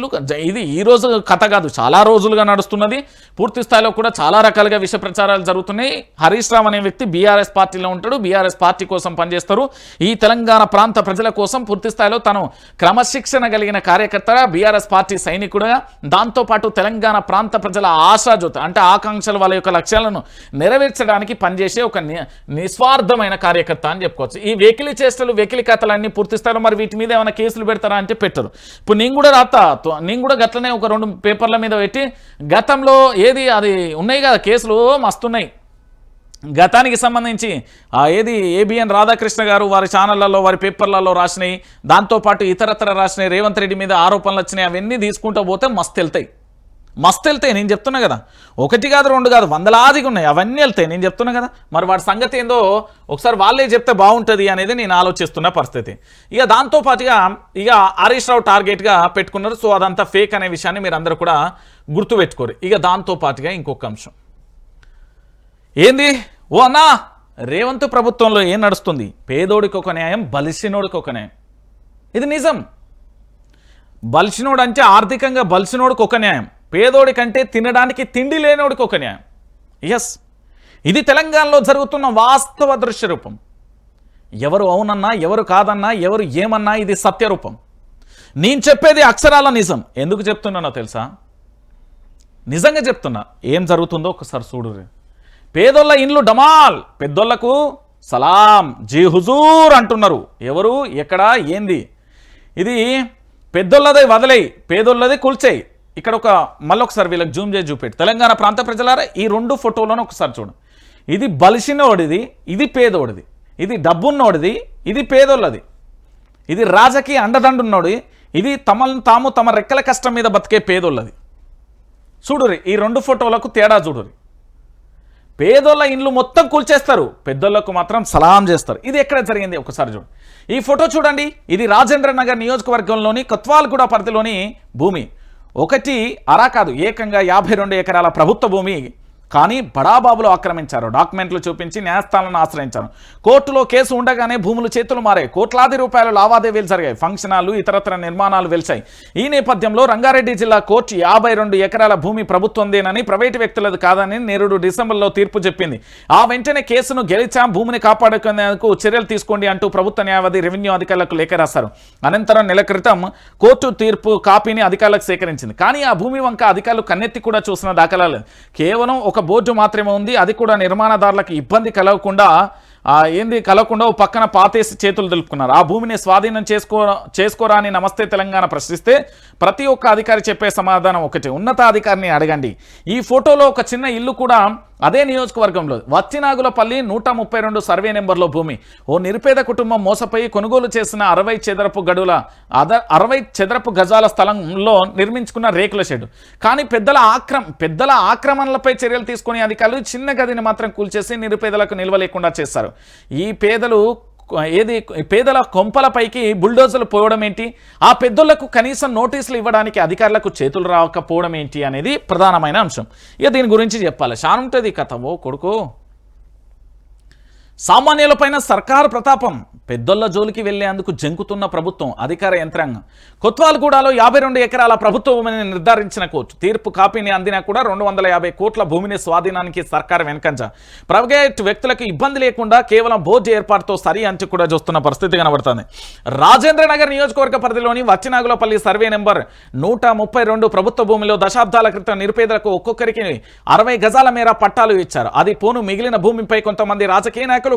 ఇది ఈ రోజు కథ కాదు, చాలా రోజులుగా నడుస్తున్నది. పూర్తి స్థాయిలో కూడా చాలా రకాలుగా విష ప్రచారాలు జరుగుతున్నాయి. హరీష్ రావు అనే వ్యక్తి బీఆర్ఎస్ పార్టీలో ఉంటాడు, బీఆర్ఎస్ పార్టీ కోసం పనిచేస్తారు. ఈ తెలంగాణ ప్రాంత ప్రజల కోసం పూర్తి స్థాయిలో తను క్రమశిక్షణ కలిగిన కార్యకర్త, బీఆర్ఎస్ పార్టీ సైనికుడుగా, దాంతోపాటు తెలంగాణ ప్రాంత ప్రజల ఆశాజ్యోతి అంటే ఆకాంక్షలు, వాళ్ళ యొక్క లక్ష్యాలను నెరవేర్చడానికి పనిచేసే ఒక నిస్వార్థమైన కార్యకర్త అని చెప్పుకోవచ్చు. ఈ వెకిలి చేష్టలు, వెకిలి కథలన్నీ పూర్తి స్థాయిలో మరి వీటి మీద ఏమైనా కేసులు పెడతారా అంటే పెట్టరు. ఇప్పుడు నేను కూడా గట్లనే ఒక 2 పేపర్ల మీద పెట్టి, గతంలో ఏది అది ఉన్నాయి కదా కేసులు మస్తున్నాయి. గతానికి సంబంధించి ఏది ఏబిఎన్ రాధాకృష్ణ గారు వారి ఛానళ్లలో, వారి పేపర్లలో రాసినాయి, దాంతోపాటు ఇతరత్ర రాసినాయి, రేవంత్ రెడ్డి మీద ఆరోపణలు వచ్చినాయి. అవన్నీ తీసుకుంటూ పోతే మస్తు వెళ్తాయి. నేను చెప్తున్నా కదా, 1 కాదు 2 కాదు, వందలాదిగా ఉన్నాయి. అవన్నీ వెళ్తాయి. నేను చెప్తున్నా కదా, మరి వాడి సంగతి ఏందో ఒకసారి వాళ్ళే చెప్తే బాగుంటుంది అనేది నేను ఆలోచిస్తున్న పరిస్థితి. ఇక దాంతోపాటుగా ఇక హరీష్ రావు టార్గెట్గా పెట్టుకున్నారు. సో అదంతా ఫేక్ అనే విషయాన్ని మీరు అందరూ కూడా గుర్తుపెట్టుకోరు. ఇక దాంతోపాటుగా ఇంకొక అంశం ఏంది, ఓ అన్నా, రేవంత్ ప్రభుత్వంలో ఏం నడుస్తుంది? పేదోడికి ఒక న్యాయం, బలిసినోడికి ఒక న్యాయం. ఇది నిజం. బలిసినోడు అంటే ఆర్థికంగా బలిసినోడికి ఒక న్యాయం, పేదోడి కంటే తినడానికి తిండి లేనోడికి ఒక న్యాయం. ఎస్, ఇది తెలంగాణలో జరుగుతున్న వాస్తవ దృశ్య రూపం. ఎవరు అవునన్నా, ఎవరు కాదన్నా, ఎవరు ఏమన్నా, ఇది సత్యరూపం. నేను చెప్పేది అక్షరాల నిజం. ఎందుకు చెప్తున్నానో తెలుసా? నిజంగా చెప్తున్నా. ఏం జరుగుతుందో ఒకసారి చూడు. పేదోళ్ళ ఇండ్లు డమాల్, పెద్దోళ్లకు సలాం, జీ హుజూర్ అంటున్నారు. ఎవరు, ఎక్కడ, ఏంది? ఇది పెద్దోళ్ళది వదిలేయి, పేదోళ్ళది కూల్చేయి. ఇక్కడ మళ్ళొకసారి వీళ్ళకి జూమ్ చేసి చూపెట్టి, తెలంగాణ ప్రాంత ప్రజలారా ఈ 2 ఫోటోలను ఒకసారి చూడండి. ఇది బలిసినోడిది, ఇది పేదోడిది. ఇది డబ్బున్నోడిది, ఇది పేదోళ్ళది. ఇది రాజకీయ అండదండున్నోడి, ఇది తమ రెక్కల కష్టం మీద బతికే పేదోళ్ళది. చూడురి, ఈ 2 ఫోటోలకు తేడా చూడురి. పేదోళ్ళ ఇండ్లు మొత్తం కూల్చేస్తారు, పెద్దోళ్లకు మాత్రం సలాం చేస్తారు. ఇది ఎక్కడ జరిగింది ఒకసారి చూడండి. ఈ ఫోటో చూడండి. ఇది రాజేంద్ర నగర్ నియోజకవర్గంలోని కొత్వాల్గూడ పరిధిలోని భూమి. 1 అరా కాదు, ఏకంగా 52 ఎకరాల ప్రభుత్వ భూమి కానీ బడాబాబులు ఆక్రమించారు. డాక్యుమెంట్లు చూపించి న్యాయస్థానాలను ఆశ్రయించారు. కోర్టులో కేసు ఉండగానే భూములు చేతులు మారాయి. కోట్లాది రూపాయల లావాదేవీలు జరిగాయి. ఫంక్షన్ హాలు, ఇతరత్ర నిర్మాణాలు వెలిశాయి. ఈ నేపథ్యంలో రంగారెడ్డి జిల్లా కోర్టు 52 ఎకరాల భూమి ప్రభుత్వందేనని, ప్రైవేటు వ్యక్తులది కాదని నేరుడు డిసెంబర్లో తీర్పు చెప్పింది. ఆ వెంటనే కేసును గెలిచాం, భూమిని కాపాడుకునేందుకు చర్యలు తీసుకోండి అంటూ ప్రభుత్వ న్యాయవాది రెవెన్యూ అధికారులకు లేఖ రాశారు. అనంతరం నెల క్రితం కోర్టు తీర్పు కాపీని అధికారులకు సేకరించింది. కానీ ఆ భూమి వంక అధికారులు కన్నెత్తి కూడా చూసిన దాఖలాలు. కేవలం ఒక బోర్డు మాత్రమే ఉంది. అది కూడా నిర్మాణదారులకు ఇబ్బంది కలగకుండా ఓ పక్కన పాతేసి చేతులు దులుపుకున్నారు. ఆ భూమిని స్వాధీనం చేసుకోరా అని నమస్తే తెలంగాణ ప్రశ్నిస్తే ప్రతి ఒక్క అధికారి చెప్పే సమాధానం ఒకటి, ఉన్నతాధికారిని అడగండి. ఈ ఫోటోలో ఒక చిన్న ఇల్లు కూడా అదే నియోజకవర్గంలో వత్తినాగులపల్లి 132 సర్వే నెంబర్లో భూమి. ఓ నిరుపేద కుటుంబం మోసపోయి కొనుగోలు చేసిన 60 చదరపు గజాల స్థలంలో నిర్మించుకున్న రేకుల షెడ్. కానీ పెద్దల ఆక్రమణలపై చర్యలు తీసుకునే అధికారులు చిన్న గదిని మాత్రం కూల్చేసి నిరుపేదలకు నిల్వ లేకుండా చేస్తారు. ఈ పేదల కొంపలపైకి బుల్డోజర్లు పోవడం ఏంటి? ఆ పెద్దోళ్లకు కనీసం నోటీసులు ఇవ్వడానికి అధికారులకు చేతులు రాకపోవడం ఏంటి అనేది ప్రధానమైన అంశం. ఇక దీని గురించి చెప్పాలి, శానుంటది కథ. ఓ కొడుకు, సామాన్యులపైన సర్కారు ప్రతాపం, పెద్దోళ్ల జోలికి వెళ్లేందుకు జంకుతున్న ప్రభుత్వం, అధికార యంత్రాంగం. కొత్వాల్గూడలో 52 ఎకరాల ప్రభుత్వ భూమిని నిర్ధారించిన కోర్టు తీర్పు కాపీని అందినా కూడా 250 కోట్ల భూమిని స్వాధీనానికి సర్కారు వెనకంజ. ప్రైవేట్ వ్యక్తులకు ఇబ్బంది లేకుండా కేవలం బోర్డు ఏర్పాటుతో సరి అంచు కూడా చూస్తున్న పరిస్థితి కనబడుతుంది. రాజేంద్రనగర్ నియోజకవర్గ పరిధిలోని వత్తినాగులపల్లి సర్వే నెంబర్ 132 ప్రభుత్వ భూమిలో దశాబ్దాల క్రితం నిరుపేదలకు ఒక్కొక్కరికి 60 గజాల మేర పట్టాలు ఇచ్చారు. అది పోను మిగిలిన భూమిపై కొంతమంది రాజకీయ నాయకులు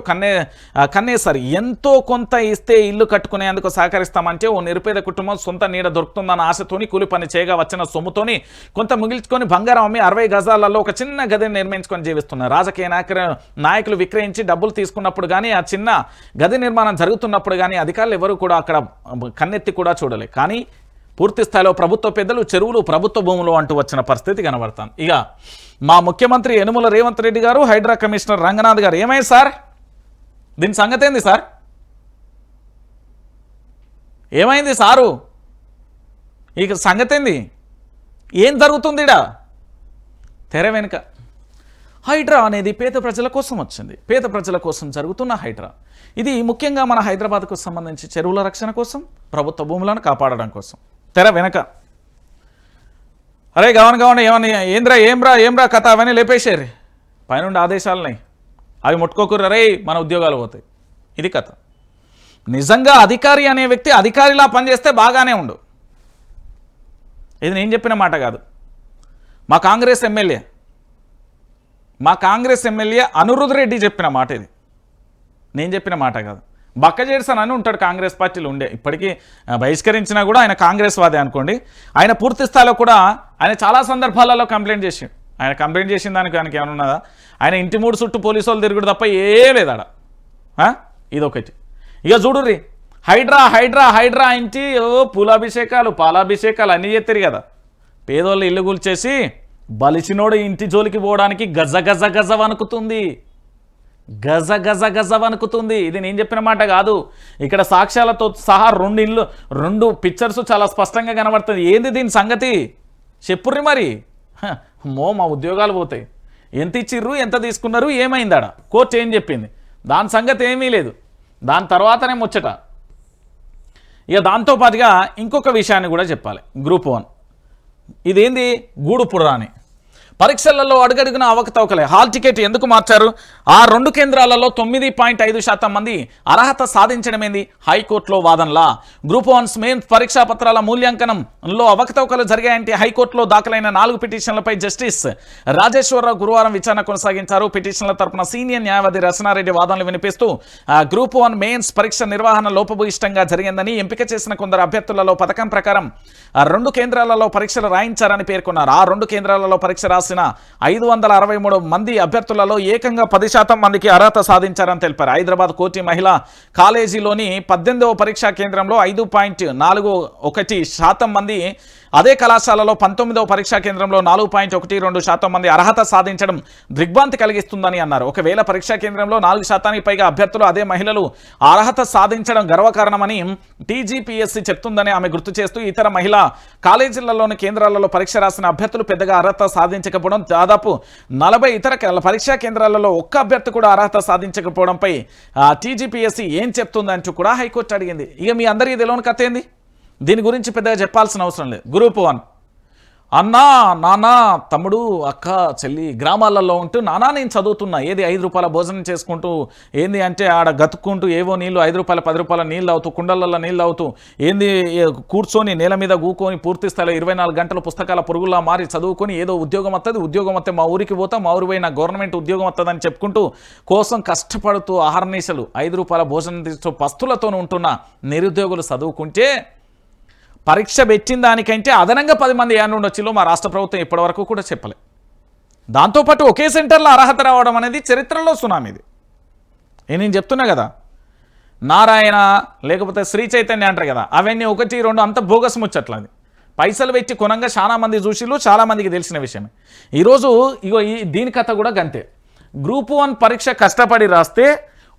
కన్నేసారు. ఎంతో కొంత ఇస్తే ఇల్లు కట్టుకునేందుకు సహకరిస్తామంటే ఓ నిరుపేద కుటుంబం సొంత నీడ దొరుకుతుందన్న ఆశతోని కూలి పని చేయగా వచ్చిన సొమ్ముతోని కొంత మిగిల్చుకొని బంగారం అమ్మి 60 గజాలలో ఒక చిన్న గదిని నిర్మించుకొని జీవిస్తున్నారు. రాజకీయ నాయకులు విక్రయించి డబ్బులు తీసుకున్నప్పుడు కానీ, ఆ చిన్న గది నిర్మాణం జరుగుతున్నప్పుడు కానీ అధికారులు ఎవరు కూడా అక్కడ కన్నెత్తి కూడా చూడలే. కానీ పూర్తి స్థాయిలో ప్రభుత్వ పెద్దలు చెరువులు ప్రభుత్వ భూములు అంటూ వచ్చిన పరిస్థితి కనబడుతుంది. ఇక మా ముఖ్యమంత్రి యనుమల రేవంత్ రెడ్డి గారు, హైడ్రా కమిషనర్ రంగనాథ్ గారు ఏమైంది సార్? దీని సంగతి ఏంది సార్? ఏమైంది సారు? ఇక సంగతి ఏంది? ఏం జరుగుతుంది ఇడా? తెర వెనుక హైడ్రా అనేది పేద ప్రజల కోసం వచ్చింది. పేద ప్రజల కోసం జరుగుతున్న హైడ్రా ఇది ముఖ్యంగా మన హైదరాబాద్కు సంబంధించి చెరువుల రక్షణ కోసం, ప్రభుత్వ భూములను కాపాడడం కోసం. తెర వెనక అరే గవన్ ఏమని ఏంబ్రా కథ అవన్నీ లేపేశారు. పైనుండి ఆదేశాలని అవి ముట్టుకోకుర్రు, రే మన ఉద్యోగాలు పోతాయి. ఇది కథ. నిజంగా అధికారి అనే వ్యక్తి అధికారిలా పనిచేస్తే బాగానే ఉండు. ఇది నేను చెప్పిన మాట కాదు. మా కాంగ్రెస్ ఎమ్మెల్యే అనిరుద్ రెడ్డి చెప్పిన మాట ఇది. నేను చెప్పిన మాట కాదు. బక్కజేడ్సన్ ఉంటాడు కాంగ్రెస్ పార్టీలో ఉండే, ఇప్పటికీ బహిష్కరించినా కూడా ఆయన కాంగ్రెస్ వాదే అనుకోండి. ఆయన పూర్తి స్థాయిలో కూడా ఆయన చాలా సందర్భాలలో కంప్లైంట్ చేసిండు. ఆయన కంప్లైంట్ చేసిన దానికి ఆయనకి ఏమైనా ఉన్నదా? ఆయన ఇంటి మూడు చుట్టూ పోలీసు వాళ్ళు తిరుగుడు తప్ప ఏ లేదాడ. ఇదొకటి. ఇక చూడుర్రి, హైడ్రా ఇంటి పూలాభిషేకాలు పాలాభిషేకాలు అన్నీ చేస్తారు కదా. పేదోళ్ళు ఇల్లు కూల్చేసి బలిసినోడు ఇంటి జోలికి పోవడానికి గజ వణుకుతుంది. ఇది నేను చెప్పిన మాట కాదు. ఇక్కడ సాక్ష్యాలతో సహా 2 పిక్చర్స్ చాలా స్పష్టంగా కనబడుతుంది. ఏంది దీని సంగతి చెప్పుర్రి మరి. మా ఉద్యోగాలు పోతాయి. ఎంత ఇచ్చిర్రు, ఎంత తీసుకున్నారు, ఏమైందాడ, కోర్టు ఏం చెప్పింది, దాని సంగతి ఏమీ లేదు. దాని తర్వాతనే ముచ్చట. ఇక దాంతోపాటుగా ఇంకొక విషయాన్ని కూడా చెప్పాలి. గ్రూప్ 1 ఇదేంది గూడు పురాణి. పరీక్షలలో అడుగడుగున అవకతవకలే. హాల్ టికెట్ ఎందుకు మార్చారు? ఆ 2 కేంద్రాలలో 9.5% మంది అర్హత సాధించడమేంది హైకోర్టులో వాదనలా. గ్రూప్ 1 మెయిన్స్ పరీక్షా పత్రాల మూల్యాంకనంలో అవకతవకలు జరిగాయంటే హైకోర్టులో దాఖలైన 4 పిటిషన్లపై జస్టిస్ రాజేశ్వరరావు గురువారం విచారణ కొనసాగించారు. పిటిషన్ల తరపున సీనియర్ న్యాయవాది రచనారెడ్డి వాదనలు వినిపిస్తూ గ్రూప్ 1 మెయిన్స్ పరీక్ష నిర్వహణ లోపభూయిష్టంగా జరిగిందని, ఎంపిక చేసిన కొందరు అభ్యర్థులలో పథకం ప్రకారం 2 కేంద్రాలలో పరీక్షలు రాయించారని పేర్కొన్నారు. ఆ 2 కేంద్రాలలో పరీక్ష రాసిన 563 మంది అభ్యర్థులలో ఏకంగా 10% మందికి అర్హత సాధించారని తెలిపారు. హైదరాబాద్ కోటి మహిళా కాలేజీలోని 18వ పరీక్షా కేంద్రంలో 5.41% మంది అదే కళాశాలలో 19వ పరీక్షా కేంద్రంలో 4.12% మంది అర్హత సాధించడం దిగ్భ్రాంతి కలిగిస్తుందని అన్నారు. ఒకవేళ పరీక్షా కేంద్రంలో 4% పైగా అభ్యర్థులు అదే మహిళలు అర్హత సాధించడం గర్వకారణమని టీజీపీఎస్సీ చెప్తుందని ఆమె గుర్తు చేస్తూ ఇతర మహిళా కాలేజీలలోని కేంద్రాలలో పరీక్ష రాసిన అభ్యర్థులు పెద్దగా అర్హత సాధించకపోవడం, దాదాపు 40 ఇతర పరీక్షా కేంద్రాలలో ఒక్క అభ్యర్థి కూడా అర్హత సాధించకపోవడంపై టీజీపీఎస్సీ ఏం చెప్తుందంటూ కూడా హైకోర్టు అడిగింది. ఇక మీ అందరికీ తెలియని కథ ఏంది, దీని గురించి పెద్దగా చెప్పాల్సిన అవసరం లేదు. గ్రూప్ 1 అన్నా, నాన్న, తమ్ముడు, అక్క, చెల్లి గ్రామాలలో ఉంటూ నానా నేను చదువుతున్నా, ఏది 5 రూపాయల భోజనం చేసుకుంటూ, ఏంది అంటే ఆడ గతుక్కుంటూ ఏవో నీళ్ళు 5 రూపాయల 10 రూపాయల నీళ్ళు అవుతూ, కుండలలో నీళ్ళు అవుతూ, ఏంది కూర్చొని నేల మీద కూకొని పూర్తి స్థాయిలో 24 గంటలు పుస్తకాల పురుగులా మారి చదువుకొని ఏదో ఉద్యోగం వస్తుంది, ఉద్యోగం వస్తే మా ఊరికి పోతా, మా ఊరి పోయిన గవర్నమెంట్ ఉద్యోగం వస్తుందని చెప్పుకుంటూ కోసం కష్టపడుతూ ఆహర్నిశలు 5 రూపాయల భోజనం తీస్తూ పస్తులతో ఉంటున్న నిరుద్యోగులు చదువుకుంటే పరీక్ష పెట్టిన దానికంటే అదనంగా 10 మంది ఉండొచ్చులో మా రాష్ట్ర ప్రభుత్వం ఇప్పటివరకు కూడా చెప్పలే. దాంతోపాటు ఒకే సెంటర్లో అర్హత రావడం అనేది చరిత్రలో సునామీది. నేను చెప్తున్నా కదా, నారాయణ లేకపోతే శ్రీ చైతన్య అంటారు కదా, అవన్నీ 1, 2 అంత బోగస్ ముచ్చట్లది. పైసలు పెట్టి కొనంగా చాలా మంది చూసిళ్ళు, చాలా మందికి తెలిసిన విషయమే. ఈరోజు ఇగో దీని కథ కూడా గంతే. గ్రూప్ 1 పరీక్ష కష్టపడి రాస్తే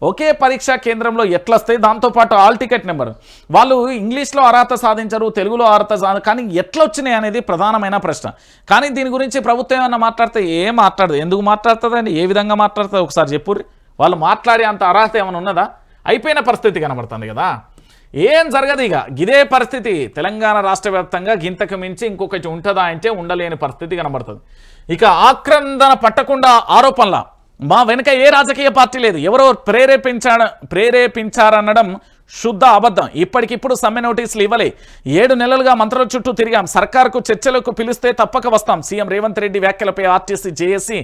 ఒకే పరీక్షా కేంద్రంలో ఎట్లా వస్తాయి, దాంతోపాటు ఆల్ టికెట్ నెంబర్, వాళ్ళు ఇంగ్లీష్లో అర్హత సాధించరు, తెలుగులో అర్హత కానీ ఎట్లా వచ్చినాయి అనేది ప్రధానమైన ప్రశ్న. కానీ దీని గురించి ప్రభుత్వం ఏమన్నా మాట్లాడితే ఏం మాట్లాడదు. ఎందుకు మాట్లాడుతుందండి, ఏ విధంగా మాట్లాడుతుంది ఒకసారి చెప్పుర్రి. వాళ్ళు మాట్లాడే అంత అర్హత ఏమైనా ఉన్నదా? అయిపోయిన పరిస్థితి కనబడుతుంది కదా, ఏం జరగదు. ఇక ఇదే పరిస్థితి తెలంగాణ రాష్ట్ర వ్యాప్తంగా గింతకు మించి ఇంకొకటి ఉంటుందా అంటే ఉండలేని పరిస్థితి కనబడుతుంది. ఇక ఆక్రందన పట్టకుండా ఆరోపణల మా వెనుక ఏ రాజకీయ పార్టీ లేదు, ఎవరో ప్రేరేపించారనడం శుద్ధ అబద్ధం. ఇప్పటికిప్పుడు సమ్మె నోటీసులు ఇవ్వలే, 7 నెలలుగా మంత్రుల చుట్టూ తిరిగాం, సర్కార్కు చర్చలకు పిలిస్తే తప్పక వస్తాం. సీఎం రేవంత్ రెడ్డి వ్యాఖ్యలపై ఆర్టీసీ జేఏసీ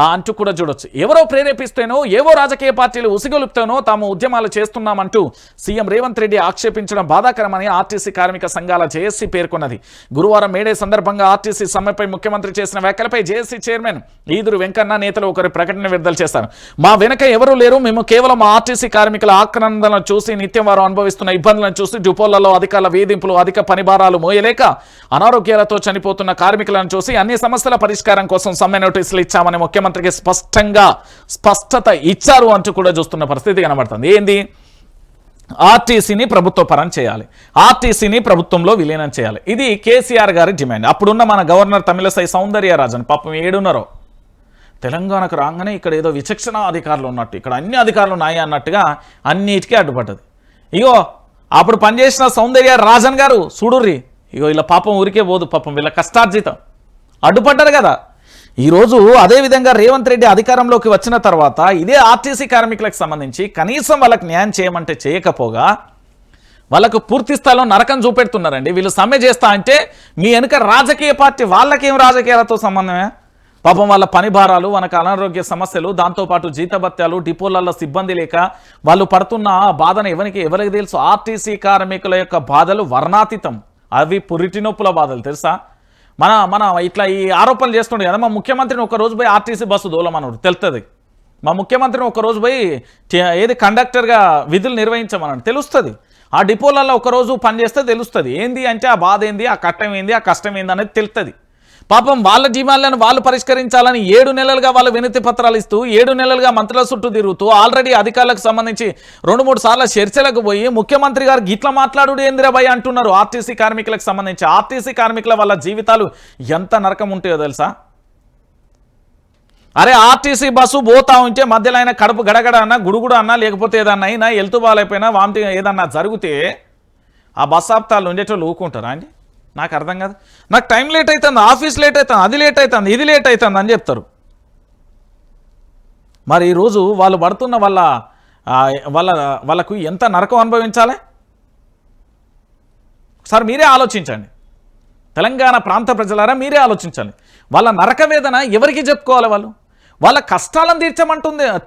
అంటూ కూడా చూడొచ్చు. ఎవరో ప్రేరేపిస్తేనో ఏవో రాజకీయ పార్టీలు ఉసిగొలుపుతేనో తాము ఉద్యమాలు చేస్తున్నామంటూ సీఎం రేవంత్ రెడ్డి ఆక్షేపించడం బాధాకరమని ఆర్టీసీ కార్మిక సంఘాల జేఏసీ పేర్కొన్నది. గురువారం మేడే సందర్భంగా ఆర్టీసీ సమ్మెపై ముఖ్యమంత్రి చేసిన వ్యాఖ్యలపై జేఏసీ చైర్మన్ ఈదురు వెంకన్న నేతలు ఒకరి ప్రకటన విడుదల చేశారు. మా వెనక ఎవరూ లేరు, మేము కేవలం ఆర్టీసీ కార్మికుల ఆక్రందనలు చూసి నిత్యం వారు అనుభవిస్తున్న ఇబ్బందులను చూసి డిపోలలో అధికారుల వేధింపులు, అధిక పని భారాలు మోయలేక అనారోగ్యాలతో చనిపోతున్న కార్మికులను చూసి అన్ని సమస్యల పరిష్కారం కోసం సమ్మె నోటీసులు ఇచ్చామని ముఖ్యమంత్రికి స్పష్టత ఇచ్చారు అంటూ కూడా చూస్తున్న పరిస్థితి కనబడుతుంది. ఏంది, ఆర్టీసీని ప్రభుత్వ పరం చేయాలి, ఆర్టీసీని ప్రభుత్వంలో విలీనం చేయాలి. ఇది కేసీఆర్ గారి డిమాండ్. అప్పుడున్న మన గవర్నర్ తమిళసై సౌందర్యరాజన్ పాపం ఏడున్నారో తెలంగాణకు రాగానే ఇక్కడ ఏదో విచక్షణ అధికారులు ఉన్నట్టు, ఇక్కడ అన్ని అధికారులు ఉన్నాయి అన్నట్టుగా అన్నిటికీ అడ్డుపడ్డది. ఇగో అప్పుడు పనిచేసిన సౌందర్య రాజన్ గారు చూడుర్రి, ఇగో ఇలా పాపం ఊరికే పోదు, పాపం వీళ్ళ కష్టార్జితం అడ్డుపడ్డారు కదా. ఈరోజు అదేవిధంగా రేవంత్ రెడ్డి అధికారంలోకి వచ్చిన తర్వాత ఇదే ఆర్టీసీ కార్మికులకు సంబంధించి కనీసం వాళ్ళకి న్యాయం చేయమంటే చేయకపోగా వాళ్ళకు పూర్తి స్థాయిలో నరకం చూపెడుతున్నారండి. వీళ్ళు సమ్మె చేస్తా అంటే మీ వెనుక రాజకీయ పార్టీ, వాళ్ళకేం రాజకీయాలతో సంబంధమే? పాపం వాళ్ళ పని భారాలు, మనకు అనారోగ్య సమస్యలు, దాంతోపాటు జీతభత్యాలు, డిపోలలో సిబ్బంది లేక వాళ్ళు పడుతున్న బాధను ఎవరికి తెలుసు? ఆర్టీసీ కార్మికుల యొక్క బాధలు వర్ణాతీతం, అవి పురిటి నొప్పుల బాధలు తెలుసా? మన ఇట్లా ఈ ఆరోపణలు చేస్తుండే కదా, మా ముఖ్యమంత్రిని ఒకరోజు పోయి ఆర్టీసీ బస్సు దూలమన్నాడు తెలుస్తుంది, మా ముఖ్యమంత్రిని ఒకరోజు పోయి ఏది కండక్టర్గా విధులు నిర్వహించమన్నాడు తెలుస్తుంది, ఆ డిపోలలో ఒకరోజు పనిచేస్తే తెలుస్తుంది ఏంది అంటే ఆ బాధ ఏంది, ఆ కట్టం ఏంది, ఆ కష్టం ఏంది అనేది తెలుస్తుంది. పాపం వాళ్ళ డిమాండ్లను వాళ్ళు పరిష్కరించాలని 7 నెలలుగా వాళ్ళు వినతి పత్రాలు ఇస్తూ 7 నెలలుగా మంత్రుల చుట్టూ తిరుగుతూ ఆల్రెడీ అధికారులకు సంబంధించి 2-3 సార్లు చర్చలకు పోయి ముఖ్యమంత్రి గారు గిట్లా మాట్లాడు ఏందిరాబాయ్ అంటున్నారు. ఆర్టీసీ కార్మికులకు సంబంధించి ఆర్టీసీ కార్మికుల వాళ్ళ జీవితాలు ఎంత నరకం ఉంటాయో తెలుసా? అరే ఆర్టీసీ బస్సు పోతా ఉంటే మధ్యలో అయినా కడుపు గడగడ అన్నా, గుడుగుడు అన్నా, లేకపోతే ఏదన్నా అయినా హెల్త్ బాగాలైపోయినా వామిటింగ్ ఏదన్నా జరిగితే ఆ బస్ ఆప్తాలు ఉండేటోళ్ళు ఊరుకుంటారా అండి? నాకు అర్థం కాదు. నాకు టైం లేట్ అవుతుంది, ఆఫీస్ లేట్ అవుతుంది, అది లేట్ అవుతుంది, ఇది లేట్ అవుతుంది అని చెప్తారు. మరి ఈరోజు వాళ్ళు పడుతున్న వాళ్ళకు ఎంత నరకం అనుభవించాలి సార్? మీరే ఆలోచించండి. తెలంగాణ ప్రాంత ప్రజలారా మీరే ఆలోచించాలి. వాళ్ళ నరక వేదన ఎవరికి చెప్పుకోవాలి? వాళ్ళ కష్టాలను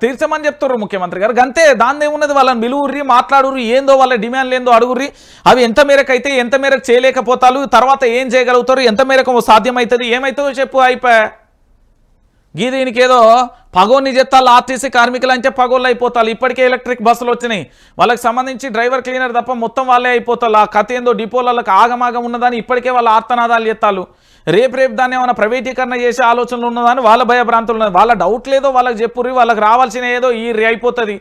తీర్చమని చెప్తారు ముఖ్యమంత్రి గారు, అంతే. దాని ఏమున్నది? వాళ్ళని విలువుర్రి, మాట్లాడుర్రి, ఏందో వాళ్ళ డిమాండ్లు ఏందో అడుగుర్రి, అవి ఎంత మేరకు అయితే ఎంత మేరకు చేయలేకపోతారు, తర్వాత ఏం చేయగలుగుతారు, ఎంత మేరకు సాధ్యమవుతుంది, ఏమవుతుందో చెప్పు, అయిపోయా. దీనికి ఏదో పగోని చెత్తాలు ఆర్టీసీ కార్మికులు అంటే పగోళ్ళు అయిపోతారు. ఇప్పటికే ఎలక్ట్రిక్ బస్సులు వచ్చినాయి, వాళ్ళకి సంబంధించి డ్రైవర్ క్లీనర్ తప్ప మొత్తం వాళ్ళే అయిపోతారు. ఆ కథ ఏందో డిపోలకు ఆగమాగం ఉన్నదని ఇప్పటికే వాళ్ళ ఆర్తనాదాలు చెత్తాలు. రేపు దాన్ని ఏమైనా ప్రైవేటీకరణ చేసే ఆలోచనలు ఉన్నదని వాళ్ళ భయభ్రాంతులు ఉన్నది. వాళ్ళ డౌట్ లేదో వాళ్ళకి చెప్పుర్రి, వాళ్ళకి రావాల్సిన ఏదో ఈ అయిపోతుంది.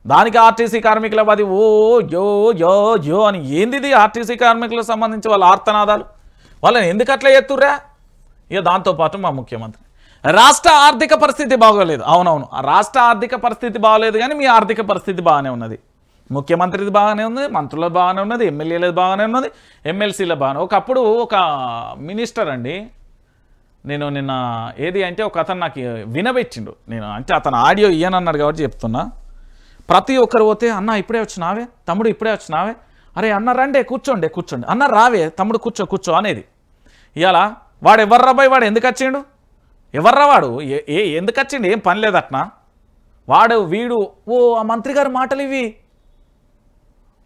దానికి ఆర్టీసీ కార్మికుల అది ఓ యో యో యో అని ఏంది ఆర్టీసీ కార్మికులకు సంబంధించి వాళ్ళ ఆర్తనాదాలు, వాళ్ళని ఎందుకు అట్లా ఎత్తుర్రా? ఇక దాంతోపాటు మా ముఖ్యమంత్రి రాష్ట్ర ఆర్థిక పరిస్థితి బాగోలేదు. అవునవును, రాష్ట్ర ఆర్థిక పరిస్థితి బాగోలేదు, కానీ మీ ఆర్థిక పరిస్థితి బాగానే ఉన్నది. ముఖ్యమంత్రిది బాగానే ఉంది, మంత్రులది బాగానే ఉన్నది, ఎమ్మెల్యేలది బాగానే ఉన్నది, ఎమ్మెల్సీల బాగానే. ఒకప్పుడు ఒక మినిస్టర్ అండి, నేను నిన్న ఏది అంటే ఒక అతను నాకు వినబెచ్చిండు, నేను అంటే అతను ఆడియో ఇయ్యనన్నాడు కాబట్టి చెప్తున్నా. ప్రతి ఒక్కరు పోతే అన్న ఇప్పుడే వచ్చినావే, తమ్ముడు ఇప్పుడే వచ్చినావే, అరే అన్న రండే కూర్చోండి కూర్చోండి, అన్న రావే తమ్ముడు కూర్చో కూర్చో అనేది. ఇవాళ వాడు ఎవర్రా బాయ్, వాడు ఎందుకు వచ్చిండు, ఎవర్రా వాడు, ఎందుకు వచ్చిండు, ఏం పని లేదట్నా వాడు వీడు. ఓ ఆ మంత్రి గారి మాటలు ఇవి,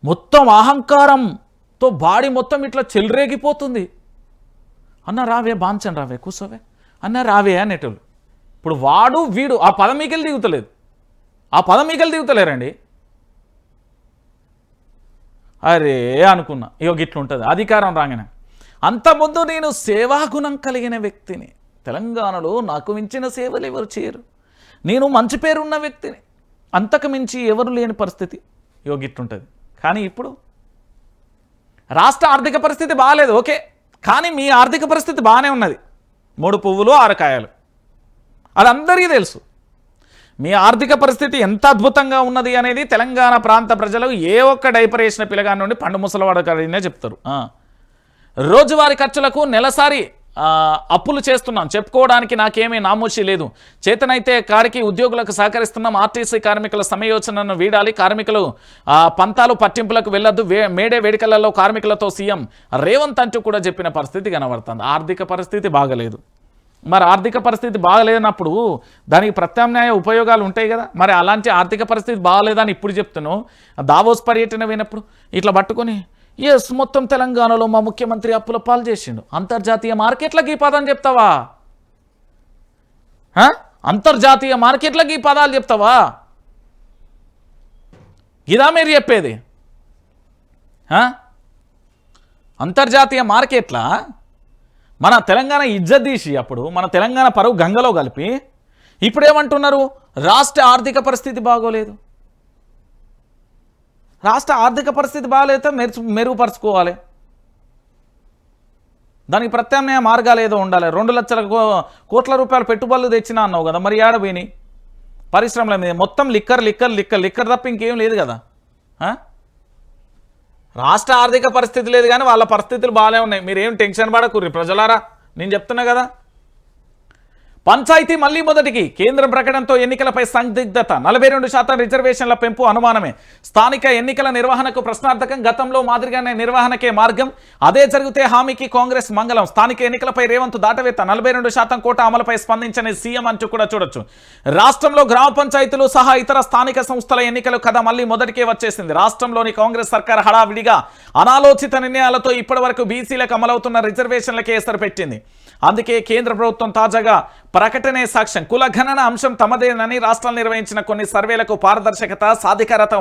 మొత్తం అహంకారంతో బాడీ మొత్తం ఇట్లా చెలరేగిపోతుంది. అన్న రావే బాంచన్ రావే కూర్చోవే, అన్న రావే అనేటోళ్ళు. ఇప్పుడు వాడు వీడు ఆ పదమీకెళ్ళి దిగుతలేదు, ఆ పదమీకెళ్ళి దిగుతలేరండి. అరే అనుకున్నా, ఇగో గిట్లుంటుంది అధికారం రాగానే. అంతకుముందు నేను సేవాగుణం కలిగిన వ్యక్తిని, తెలంగాణలో నాకు మించిన సేవలు ఎవరు చేయరు, నేను మంచి పేరున్న వ్యక్తిని, అంతకు మించి ఎవరు లేని పరిస్థితి, ఇగో గిట్లుంటుంది. కానీ ఇప్పుడు రాష్ట్ర ఆర్థిక పరిస్థితి బాగాలేదు, ఓకే, కానీ మీ ఆర్థిక పరిస్థితి బాగానే ఉన్నది. 3 పువ్వులు 6 కాయలు, అది అందరికీ తెలుసు. మీ ఆర్థిక పరిస్థితి ఎంత అద్భుతంగా ఉన్నది అనేది తెలంగాణ ప్రాంత ప్రజలకు ఏ ఒక్క డైపర్ వేసిన పిల్లగాని నుండి పండు ముసలవాడకనే చెప్తారు. రోజువారీ ఖర్చులకు నెలసారి అప్పులు చేస్తున్నాం, చెప్పుకోవడానికి నాకేమీ నామోషి లేదు. చేతనైతే కారికి ఉద్యోగులకు సహకరిస్తున్నాం. ఆర్టీసీ కార్మికుల సమయోచనను వీడాలి, కార్మికులు పంతాలు పట్టింపులకు వెళ్ళొద్దు, మేడే వేడుకలలో కార్మికులతో సీఎం రేవంత్ అంటూ కూడా చెప్పిన పరిస్థితి కనబడుతుంది. ఆర్థిక పరిస్థితి బాగలేదు. మరి ఆర్థిక పరిస్థితి బాగలేనప్పుడు దానికి ప్రత్యామ్నాయ ఉపయోగాలు ఉంటాయి కదా. మరి అలాంటి ఆర్థిక పరిస్థితి బాగలేదని ఇప్పుడు చెప్తున్నాను. దావోస్ పర్యటన పోయినప్పుడు ఇట్లా పట్టుకొని ఎస్ మొత్తం తెలంగాణలో మా ముఖ్యమంత్రి అప్పుల పాలు చేసిండు, అంతర్జాతీయ మార్కెట్లకి ఈ పదాన్ని చెప్తావా, అంతర్జాతీయ మార్కెట్లకి ఈ పదాలు చెప్తావా, ఇదా మీరు చెప్పేది? అంతర్జాతీయ మార్కెట్ల మన తెలంగాణ ఇజ్జత్ తీసి అప్పుడు మన తెలంగాణ పరువు గంగలో కలిపి ఇప్పుడేమంటున్నారు, రాష్ట్ర ఆర్థిక పరిస్థితి బాగోలేదు. రాష్ట్ర ఆర్థిక పరిస్థితి బాగాలేతే మెరుగుపరుచుకోవాలి, దానికి ప్రత్యామ్నాయ మార్గాలు ఏదో ఉండాలి. 2 లక్షల కోట్ల రూపాయలు పెట్టుబడులు తెచ్చినా అన్నావు కదా, మరి ఏడపోయినాయి పరిశ్రమల మీద? మొత్తం లిక్కర్ తప్ప ఇంకేం లేదు కదా. రాష్ట్ర ఆర్థిక పరిస్థితి లేదు, కానీ వాళ్ళ పరిస్థితులు బాగానే ఉన్నాయి. మీరేం టెన్షన్ పడకుర్రి ప్రజలారా, నేను చెప్తున్నా కదా. పంచాయతీ మళ్లీ మొదటికి కేంద్ర ప్రకటనతో ఎన్నికలపై సందిగ్ధత, 42% రిజర్వేషన్ల పెంపు అనుమానమే, స్థానిక ఎన్నికల నిర్వహణకు ప్రశ్నార్థకం, గతంలో మాదిరిగానే నిర్వహణకే మార్గం, అదే జరిగితే హామీకి కాంగ్రెస్ మంగళం, స్థానిక ఎన్నికలపై రేవంత్ దాటవేత, 42% కోట అమలుపై స్పందించని సీఎం అంటూ కూడా చూడొచ్చు. రాష్ట్రంలో గ్రామ పంచాయతీలు సహా ఇతర స్థానిక సంస్థల ఎన్నికలు కథ మళ్లీ మొదటికే వచ్చేసింది. రాష్ట్రంలోని కాంగ్రెస్ సర్కార్ హడావిడిగా అనాలోచిత నిర్ణయాలతో ఇప్పటివరకు బీసీలకు అమలవుతున్న రిజర్వేషన్లకే ఎసరు పెట్టింది. అందుకే కేంద్ర ప్రభుత్వం తాజాగా ప్రకటనే సాక్ష్యం. కులగణన అంశం తమదేనని రాష్ట్రాలు నిర్వహించిన కొన్ని సర్వేలకు పారదర్శకత సాధికారత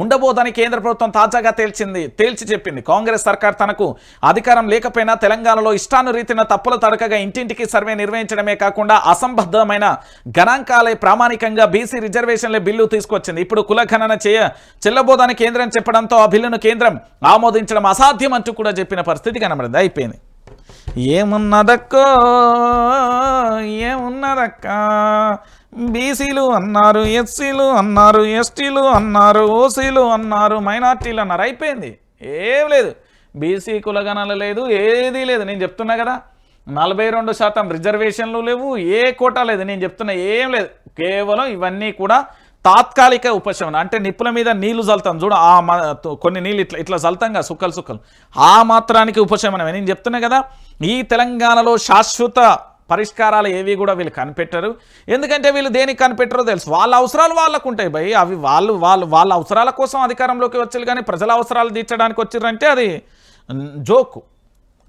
ఉండబోదని కేంద్ర ప్రభుత్వం తాజాగా తేల్చి చెప్పింది. కాంగ్రెస్ సర్కార్ తనకు అధికారం లేకపోయినా తెలంగాణలో ఇష్టానురీతిన తప్పుల తడకగా ఇంటింటికి సర్వే నిర్వహించడమే కాకుండా అసంబద్ధమైన గణాంకాలే ప్రామాణికంగా బీసీ రిజర్వేషన్ల బిల్లు తీసుకొచ్చింది. ఇప్పుడు కులగణన చెల్లబోదని కేంద్రం చెప్పడంతో ఆ బిల్లును కేంద్రం ఆమోదించడం అసాధ్యం అంటూ కూడా చెప్పిన పరిస్థితి కనబడింది. అయిపోయింది. ఏమున్నదక్కో ఏమున్నదక్క, బీసీలు అన్నారు, ఎస్సీలు అన్నారు, ఎస్టీలు అన్నారు, ఓసీలు అన్నారు, మైనార్టీలు అన్నారు, అయిపోయింది. ఏం లేదు, బీసీ కులగణన లేదు, ఏదీ లేదు. నేను చెప్తున్నా కదా, 42% రిజర్వేషన్లు లేవు, ఏ కోటా లేదు. నేను చెప్తున్నా ఏం లేదు, కేవలం ఇవన్నీ కూడా తాత్కాలిక ఉపశమనం. అంటే నిప్పుల మీద నీళ్లు చల్లుతాం చూడ, కొన్ని నీళ్ళు ఇట్లా చల్లుతాంగా సుక్కలు, ఆ మాత్రానికి ఉపశమనమే. నేను చెప్తున్నా కదా, ఈ తెలంగాణలో శాశ్వత పరిష్కారాలు ఏవి కూడా వీళ్ళు కనిపెట్టరు. ఎందుకంటే వీళ్ళు దేనికి కనిపెట్టరో తెలుసు. వాళ్ళ అవసరాలు వాళ్ళకు ఉంటాయి భయ్, అవి వాళ్ళ అవసరాల కోసం అధికారంలోకి వచ్చారు, కానీ ప్రజల అవసరాలు తీర్చడానికి వచ్చిర్రంటే అది జోకు.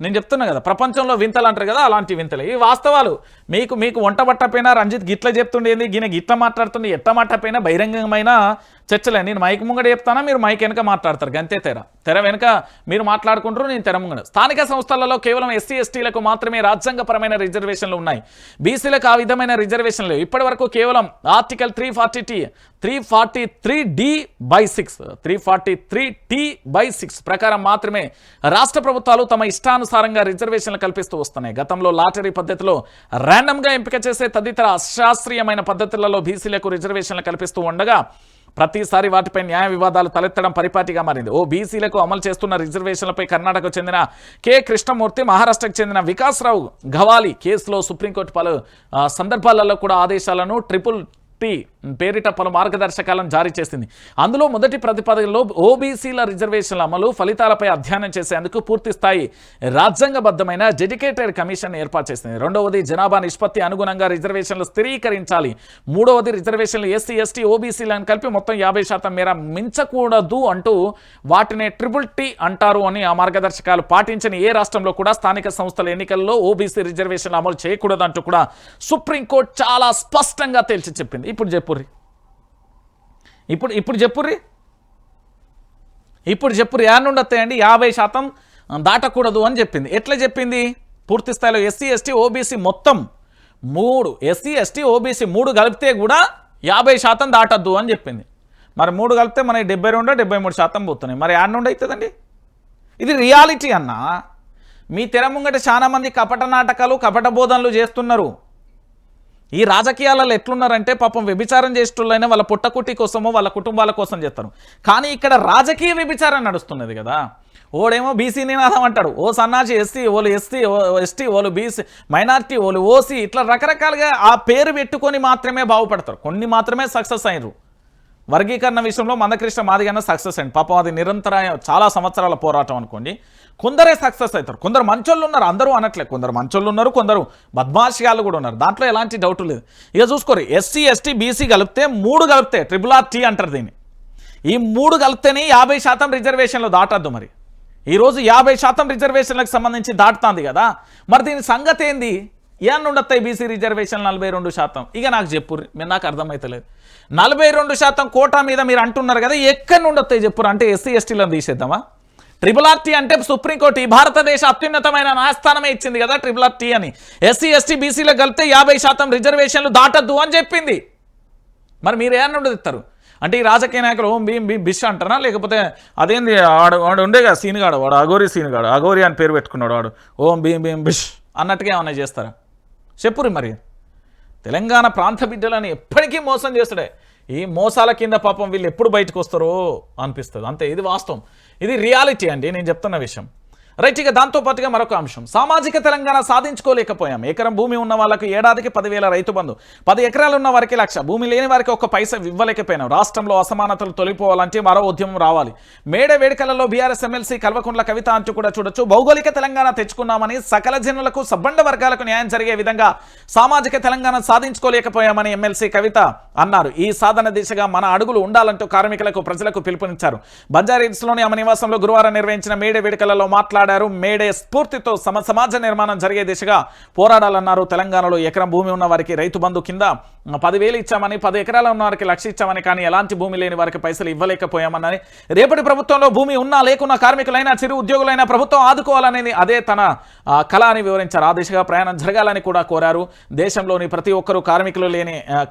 నేను చెప్తున్నా కదా, ప్రపంచంలో వింతలు అంటారు కదా, అలాంటి వింతలు ఇవి వాస్తవాలు. మీకు వంట పట్టపోయినా రంజిత్ గిట్ల చెప్తుండేది, గిన గిట్ల మాట్లాడుతుంది, ఎట్లా మాట్లాడిపోయినా బహిరంగమైన చర్చలే. నేను మైక్ ముంగడ చెప్తానా, మీరు మైక్ వెనక మాట్లాడతారు, గంతే తెర వెనుక మీరు మాట్లాడుకుంటారు, నేను తెర ముంగడ. స్థానిక సంస్థలలో కేవలం ఎస్సీ ఎస్టీలకు మాత్రమే రాజ్యాంగపరమైన రిజర్వేషన్లు ఉన్నాయి, బీసీలకు ఆ విధమైన రిజర్వేషన్లు లేవు. ఇప్పటి వరకు కేవలం ఆర్టికల్ 343(d)(6) ప్రకారం మాత్రమే రాష్ట్ర ప్రభుత్వాలు తమ ఇష్టానుసారంగా రిజర్వేషన్లు కల్పిస్తూ వస్తున్నాయి. గతంలో లాటరీ పద్ధతిలో ర్యాండమ్గా ఎంపిక చేసే తదితర అశాస్త్రీయమైన పద్ధతులలో బీసీలకు రిజర్వేషన్లు కల్పిస్తూ ఉండగా ప్రతిసారి వాటిపై న్యాయ వివాదాలు తలెత్తడం పరిపాటిగా మారింది. బీసీలకు అమలు చేస్తున్న రిజర్వేషన్లపై కర్ణాటకకు చెందిన కె కృష్ణమూర్తి, మహారాష్ట్రకు చెందిన వికాసరావు గవాలి కేసులో సుప్రీంకోర్టు పలు సందర్భాలలో కూడా ఆదేశాలను ట్రిపుల్-టీ పేరిట పలు మార్గదర్శకాలను జారీ చేసింది. అందులో మొదటి ప్రతిపాదనలో ఓబీసీల రిజర్వేషన్ల అమలు ఫలితాలపై అధ్యయనం చేసేందుకు పూర్తి స్థాయి రాజ్యాంగబద్ధమైన డెడికేటెడ్ కమిషన్ ఏర్పాటు చేసింది. రెండవది జనాభా నిష్పత్తి అనుగుణంగా రిజర్వేషన్లు స్థిరీకరించాలి. మూడవది రిజర్వేషన్లు ఎస్సీ ఎస్టీ ఓబీసీలను కలిపి మొత్తం 50% మేర మించకూడదు అంటూ వాటినే ట్రిపుల్-టీ అంటారు అని ఆ మార్గదర్శకాలు పాటించని ఏ రాష్ట్రంలో కూడా స్థానిక సంస్థల ఎన్నికల్లో ఓబీసీ రిజర్వేషన్లు అమలు చేయకూడదు అంటూ కూడా సుప్రీంకోర్టు చాలా స్పష్టంగా తేల్చి చెప్పింది. ఇప్పుడు చెప్పుర్రి ఏనుండతాయండి 50% దాటకూడదు అని చెప్పింది. ఎట్లా చెప్పింది? పూర్తి స్థాయిలో ఎస్సీ ఎస్టీ ఓబీసీ మొత్తం 3 ఎస్సీ ఎస్టీ ఓబీసీ 3 కలిపితే కూడా 50% దాటద్దు అని చెప్పింది. మరి 3 కలిపితే మనకి 72-73% పోతున్నాయి. మరి ఏనుండి అవుతుందండి? ఇది రియాలిటీ అన్న. మీ తెర ముంగట చాలా మంది కపట నాటకాలు కపట బోధనలు చేస్తున్నారు. ఈ రాజకీయాలలో ఎట్లున్నారంటే పాపం వ్యభిచారం చేసేటోళ్ళైనా వాళ్ళ పుట్టకుట్టి కోసమో వాళ్ళ కుటుంబాల కోసం చేస్తారు. కానీ ఇక్కడ రాజకీయ వ్యభిచారం నడుస్తున్నది కదా. ఓడేమో బీసీ నినాదం అంటాడు, ఓ సన్నాసి ఎస్సీ, ఓలు ఎస్టీ, ఓలు బీసీ మైనార్టీ, ఓలు ఓసీ, ఇట్లా రకరకాలుగా ఆ పేరు పెట్టుకొని మాత్రమే బాగుపడతారు. కొన్ని మాత్రమే సక్సెస్ అయ్యారు. వర్గీకరణ విషయంలో మందకృష్ణ మాదిగానే సక్సెస్ అయింది. పాపం అది నిరంతర చాలా సంవత్సరాల పోరాటం అనుకోండి. కొందరే సక్సెస్ అవుతారు, కొందరు మంచోళ్ళు ఉన్నారు, అందరూ అనట్లే. కొందరు మంచోళ్ళు ఉన్నారు, కొందరు బద్మాషిగాళ్ళు కూడా ఉన్నారు, దాంట్లో ఎలాంటి డౌట్ లేదు. ఇక చూసుకోరు, ఎస్సీ ఎస్టీ బీసీ కలిపితే 3 కలిపితే ట్రిపుల్-టీ అంటారు దీన్ని. ఈ 3 కలిపితేనే 50% రిజర్వేషన్లు దాటద్దు. మరి ఈరోజు 50% రిజర్వేషన్లకు సంబంధించి దాటుతుంది కదా. మరి దీని సంగతి ఏంది? ఏమన్నా ఉండతాయి బీసీ రిజర్వేషన్లు 42%? ఇక నాకు చెప్పుర్రి, మీరు నాకు అర్థమవుతలేదు. 42% కోటా మీద మీరు అంటున్నారు కదా, ఎక్కడి నుండి వస్తాయి చెప్పురు? అంటే ఎస్సీ ఎస్టీలను తీసేద్దామా? ట్రిపుల్-టీ అంటే సుప్రీంకోర్టు ఈ భారతదేశ అత్యున్నతమైన న్యాయస్థానమే ఇచ్చింది కదా ట్రిపుల్-టీ అని. ఎస్సీ ఎస్టీ బీసీలకు కలిపితే 50% రిజర్వేషన్లు దాటద్దు అని చెప్పింది. మరి మీరు ఏమన్నా ఉండదిస్తారు? అంటే ఈ రాజకీయ నాయకులు ఓం భీం భీం బిష్ అంటారా? లేకపోతే అదేంది వాడు ఉండేగా సీనుగాడు, వాడు అఘోరి సీనుగాడు, అఘోరి అని పేరు పెట్టుకున్నాడు వాడు, ఓం భీం భీం బిష్ అన్నట్టుగా ఏమన్నా చేస్తారా? చెప్పురు. మరి తెలంగాణ ప్రాంత బిడ్డలని ఎప్పటికీ మోసం చేస్తాడే. ఈ మోసాల కింద పాపం వీళ్ళు ఎప్పుడు బయటకు వస్తారో అనిపిస్తుంది అంతే. ఇది వాస్తవం, ఇది రియాలిటీ అండి నేను చెప్తున్న విషయం. రైట్. ఇక దాంతోపాటుగా మరొక అంశం, సామాజిక తెలంగాణ సాధించుకోలేకపోయాం. ఎకరం భూమి ఉన్న వాళ్ళకి ఏడాదికి 10,000 రైతు బంధు, 10 ఎకరాలు ఉన్న వారికి 1,00,000, భూమి లేని వారికి 1 పైసా ఇవ్వలేకపోయినాం. రాష్ట్రంలో అసమానతలు తొలగిపోవాలంటే మరో ఉద్యమం రావాలి. మేడ వేడుకలలో బీఆర్ఎస్ ఎమ్మెల్సీ కల్వకుంట్ల కవిత అంటూ కూడా చూడొచ్చు. భౌగోళిక తెలంగాణ తెచ్చుకున్నామని సకల జనులకు సబ్బండ వర్గాలకు న్యాయం జరిగే విధంగా సామాజిక తెలంగాణ సాధించుకోలేకపోయామని ఎమ్మెల్సీ కవిత అన్నారు. ఈ సాధన దిశగా మన అడుగులు ఉండాలంటూ కార్మికులకు ప్రజలకు పిలుపునిచ్చారు. బంజారాహిల్స్లోని ఆమె నివాసంలో గురువారం నిర్వహించిన మేడ వేడుకలలో మాట్లాడారు. మేడే స్ఫూర్తితో సమాజ నిర్మాణం జరిగే దిశగా పోరాడాలన్నారు. తెలంగాణలో ఎకరం భూమి ఉన్న వారికి రైతు బంధు కింద 10,000 ఇచ్చామని, 10 ఎకరాల ఉన్న వారికి 1,00,000 ఇచ్చామని, కానీ ఎలాంటి భూమి లేని వారికి పైసలు ఇవ్వలేకపోయామని, రేపటి ప్రభుత్వంలో భూమి ఉన్నా లేకున్నా కార్మికులైనా చిరు ఉద్యోగులైనా ప్రభుత్వం ఆదుకోవాలనేది అదే తన కళ అని వివరించారు. ఆ దిశగా ప్రయాణం జరగాలని కూడా కోరారు. దేశంలోని ప్రతి ఒక్కరూ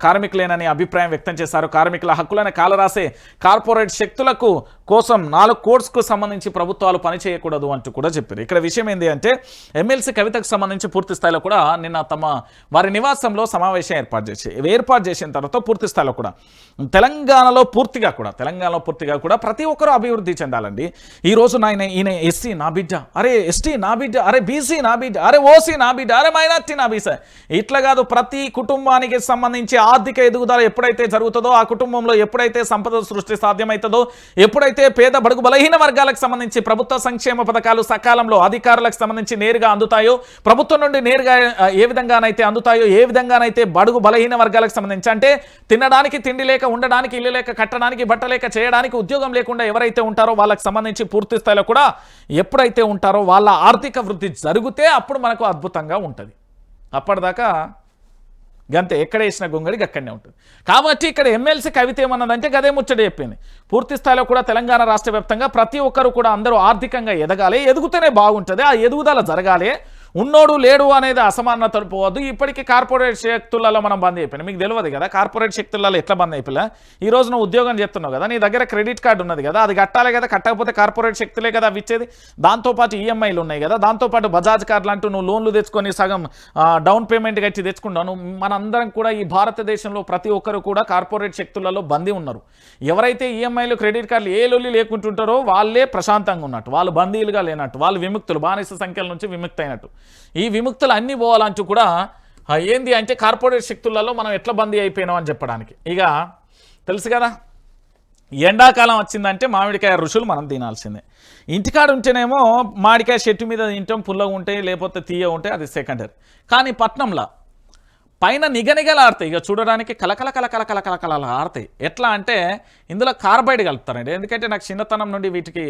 కార్మికులేనని అభిప్రాయం వ్యక్తం చేశారు. కార్మికుల హక్కులను కాలరాసే కార్పొరేట్ శక్తులకు కోసం 4 కోర్సుకు సంబంధించి ప్రభుత్వాలు పనిచేయకూడదు అంటూ కూడా చెప్పారు. ఇక్కడ విషయం ఏంటి అంటే ఎమ్మెల్సీ కవితకు సంబంధించి పూర్తి స్థాయిలో కూడా నిన్న వారి నివాసంలో సమావేశం ఏర్పాటు చేసిన తర్వాత పూర్తి స్థాయిలో కూడా తెలంగాణలో పూర్తిగా కూడా ప్రతి ఒక్కరూ అభివృద్ధి చెందాలండి. ఈరోజు ఈయన ఎస్సీ నా బిడ్డ, అరే ఎస్టీ నా బిడ్డ, అరే బీసీ నా బిడ్డ, అరే ఓసీ నా బిడ్డ, అరే మైనార్టీ నా బీసీ, ఇట్లా కాదు. ప్రతి కుటుంబానికి సంబంధించి ఆర్థిక ఎదుగుదల ఎప్పుడైతే జరుగుతుందో, ఆ కుటుంబంలో ఎప్పుడైతే సంపద సృష్టి సాధ్యమవుతుందో, ఎప్పుడైతే ఎప్పుడైతే పేద బడుగు బలహీన వర్గాలకు సంబంధించి ప్రభుత్వ సంక్షేమ పథకాలు సకాలంలో అధికారులకు సంబంధించి నేరుగా అందుతాయో, ప్రభుత్వం నుండి నేరుగా ఏ విధంగానైతే అందుతాయో, ఏ విధంగానైతే బడుగు బలహీన వర్గాలకు సంబంధించి అంటే తినడానికి తిండి లేక, ఉండడానికి ఇల్లు లేక, కట్టడానికి బట్ట లేక, చేయడానికి ఉద్యోగం లేకుండా ఎవరైతే ఉంటారో వాళ్ళకి సంబంధించి పూర్తి స్థాయిలో కూడా ఎప్పుడైతే ఉంటారో వాళ్ళ ఆర్థిక వృద్ధి జరిగితే అప్పుడు మనకు అద్భుతంగా ఉంటుంది. అప్పటిదాకా గంతే, ఎక్కడ వేసిన గొంగడికి అక్కడనే ఉంటుంది. కాబట్టి ఇక్కడ ఎమ్మెల్సీ కవిత ఏమన్నదంటే గదే ముచ్చట చెప్పింది. పూర్తి స్థాయిలో కూడా తెలంగాణ రాష్ట్ర వ్యాప్తంగా ప్రతి ఒక్కరు కూడా అందరూ ఆర్థికంగా ఎదగాలి, ఎదుగుతూనే బాగుంటుంది, ఆ ఎదుగుదల జరగాలి, ఉన్నోడు లేడు అనేది అసమానత పోవద్దు. ఇప్పటికీ కార్పొరేట్ శక్తులలో మనం బంద్ అయిపోయినా, మీకు తెలియదు కదా కార్పొరేట్ శక్తులలో ఎట్లా బంద్ అయిపోయినా. ఈ రోజు నువ్వు ఉద్యోగం చేస్తున్నావు కదా, నీ దగ్గర క్రెడిట్ కార్డు ఉన్నది కదా, అది కట్టాలి కదా, కట్టకపోతే కార్పొరేట్ శక్తులే కదా అవి ఇచ్చేది. దాంతోపాటు ఈఎంఐలు ఉన్నాయి కదా, దాంతోపాటు బజాజ్ కార్డులు అంటూ నువ్వు లోన్లు తెచ్చుకొని సగం డౌన్ పేమెంట్ కట్టి తెచ్చుకుంటావు. మనందరం కూడా ఈ భారతదేశంలో ప్రతి ఒక్కరు కూడా కార్పొరేట్ శక్తులలో బందీ ఉన్నారు. ఎవరైతే ఈఎంఐలు క్రెడిట్ కార్డులు ఏ లొల్లి లేకుంటుంటారో వాళ్ళే ప్రశాంతంగా ఉన్నట్టు, వాళ్ళు బందీలుగా లేనట్టు, వాళ్ళు విముక్తులు, బానిస సంఖ్యల నుంచి విముక్తి అయినట్టు. ఈ విముక్తులు అన్నీ పోవాలంటూ కూడా ఏంది అంటే కార్పొరేట్ శక్తులలో మనం ఎట్లా బందీ అయిపోయినాం అని చెప్పడానికి. ఇక తెలుసు కదా, ఎండాకాలం వచ్చిందంటే మామిడికాయ రుచులు మనం తినాల్సిందే. ఇంటికాడ ఉంటేనేమో మామిడికాయ చెట్టు మీద తింటాం, పుల్లగా ఉంటే లేకపోతే తీయ ఉంటే అది సెకండరీ. కానీ పట్నంలో పైన నిగనిగలాడతాయి, ఇక చూడడానికి కలకల కలకల కలకల కలలా ఆడతాయి. ఎట్లా అంటే ఇందులో కార్బైడ్ కలుపుతారండి. ఎందుకంటే నాకు చిన్నతనం నుండి వీటికి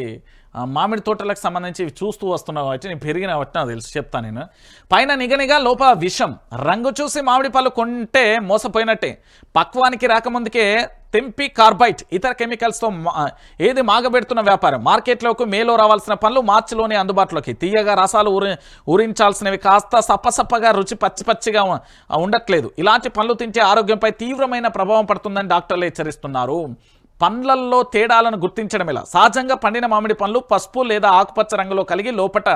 మామిడి తోటలకు సంబంధించి చూస్తూ వస్తున్నావు కాబట్టి నేను పెరిగిన వాటి నాకు తెలుసు, చెప్తాను నేను. పైన నిగనిగా లోపల విషం. రంగు చూసి మామిడి పళ్ళు కొంటే మోసపోయినట్టే. పక్వానికి రాకముందుకే తెంపి కార్బైట్ ఇతర కెమికల్స్తో ఏది మాగబెడుతున్న వ్యాపారం. మార్కెట్లోకి మేలో రావాల్సిన పనులు మార్చిలోనే అందుబాటులోకి. తీయగా రసాలు ఊరించాల్సినవి కాస్త సప్పసప్పగా రుచి పచ్చిగా ఉండట్లేదు. ఇలాంటి పనులు తింటే ఆరోగ్యంపై తీవ్రమైన ప్రభావం పడుతుందని డాక్టర్లు హెచ్చరిస్తున్నారు. పండ్లల్లో తేడాలను గుర్తించడం ఎలా? సహజంగా పండిన మామిడి పండ్లు పసుపు లేదా ఆకుపచ్చ రంగులో కలిగి లోపట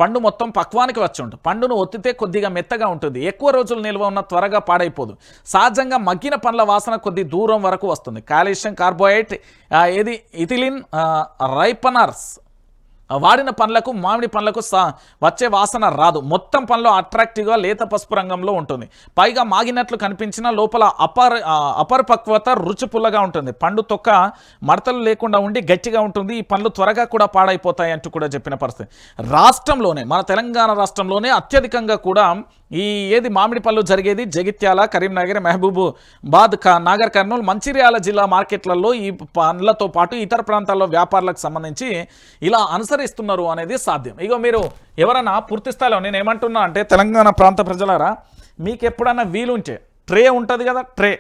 పండు మొత్తం పక్వానికి వచ్చి ఉంటుంది. పండును ఒత్తితే కొద్దిగా మెత్తగా ఉంటుంది. ఎక్కువ రోజులు నిల్వ ఉన్న త్వరగా పాడైపోదు. సహజంగా మగ్గిన పండ్ల వాసన కొద్ది దూరం వరకు వస్తుంది. కాల్షియం కార్బోహైడ్రేట్ ఏది ఇథిలిన్ రైపనర్స్ వాడిన పండ్లకు మామిడి పండ్లకు వచ్చే వాసన రాదు. మొత్తం పండ్లు అట్రాక్టివ్గా లేత పసుపు రంగంలో ఉంటుంది. పైగా మాగినట్లు కనిపించిన లోపల అపరిపక్వత రుచి పుల్లగా ఉంటుంది. పండు తొక్క మడతలు లేకుండా ఉండి గట్టిగా ఉంటుంది. ఈ పండ్లు త్వరగా కూడా పాడైపోతాయి అంటూ కూడా చెప్పిన పరిస్థితి. రాష్ట్రంలోనే, మన తెలంగాణ రాష్ట్రంలోనే అత్యధికంగా కూడా ఈ ఏది మామిడి పళ్ళు జరిగేది జగిత్యాల, కరీంనగర్, మహబూబాబాద్, నాగర్ కర్నూలు, మంచిర్యాల జిల్లా మార్కెట్లలో ఈ పండ్లతో పాటు ఇతర ప్రాంతాల్లో వ్యాపారాలకు సంబంధించి ఇలా అనుసరిస్తున్నారు అనేది సాధ్యం. ఇగో మీరు ఎవరైనా పూర్తి స్థాయిలో నేను ఏమంటున్నా అంటే తెలంగాణ ప్రాంత ప్రజలారా, మీకు ఎప్పుడన్నా వీలుంటే ట్రే ఉంటుంది కదా, ట్రే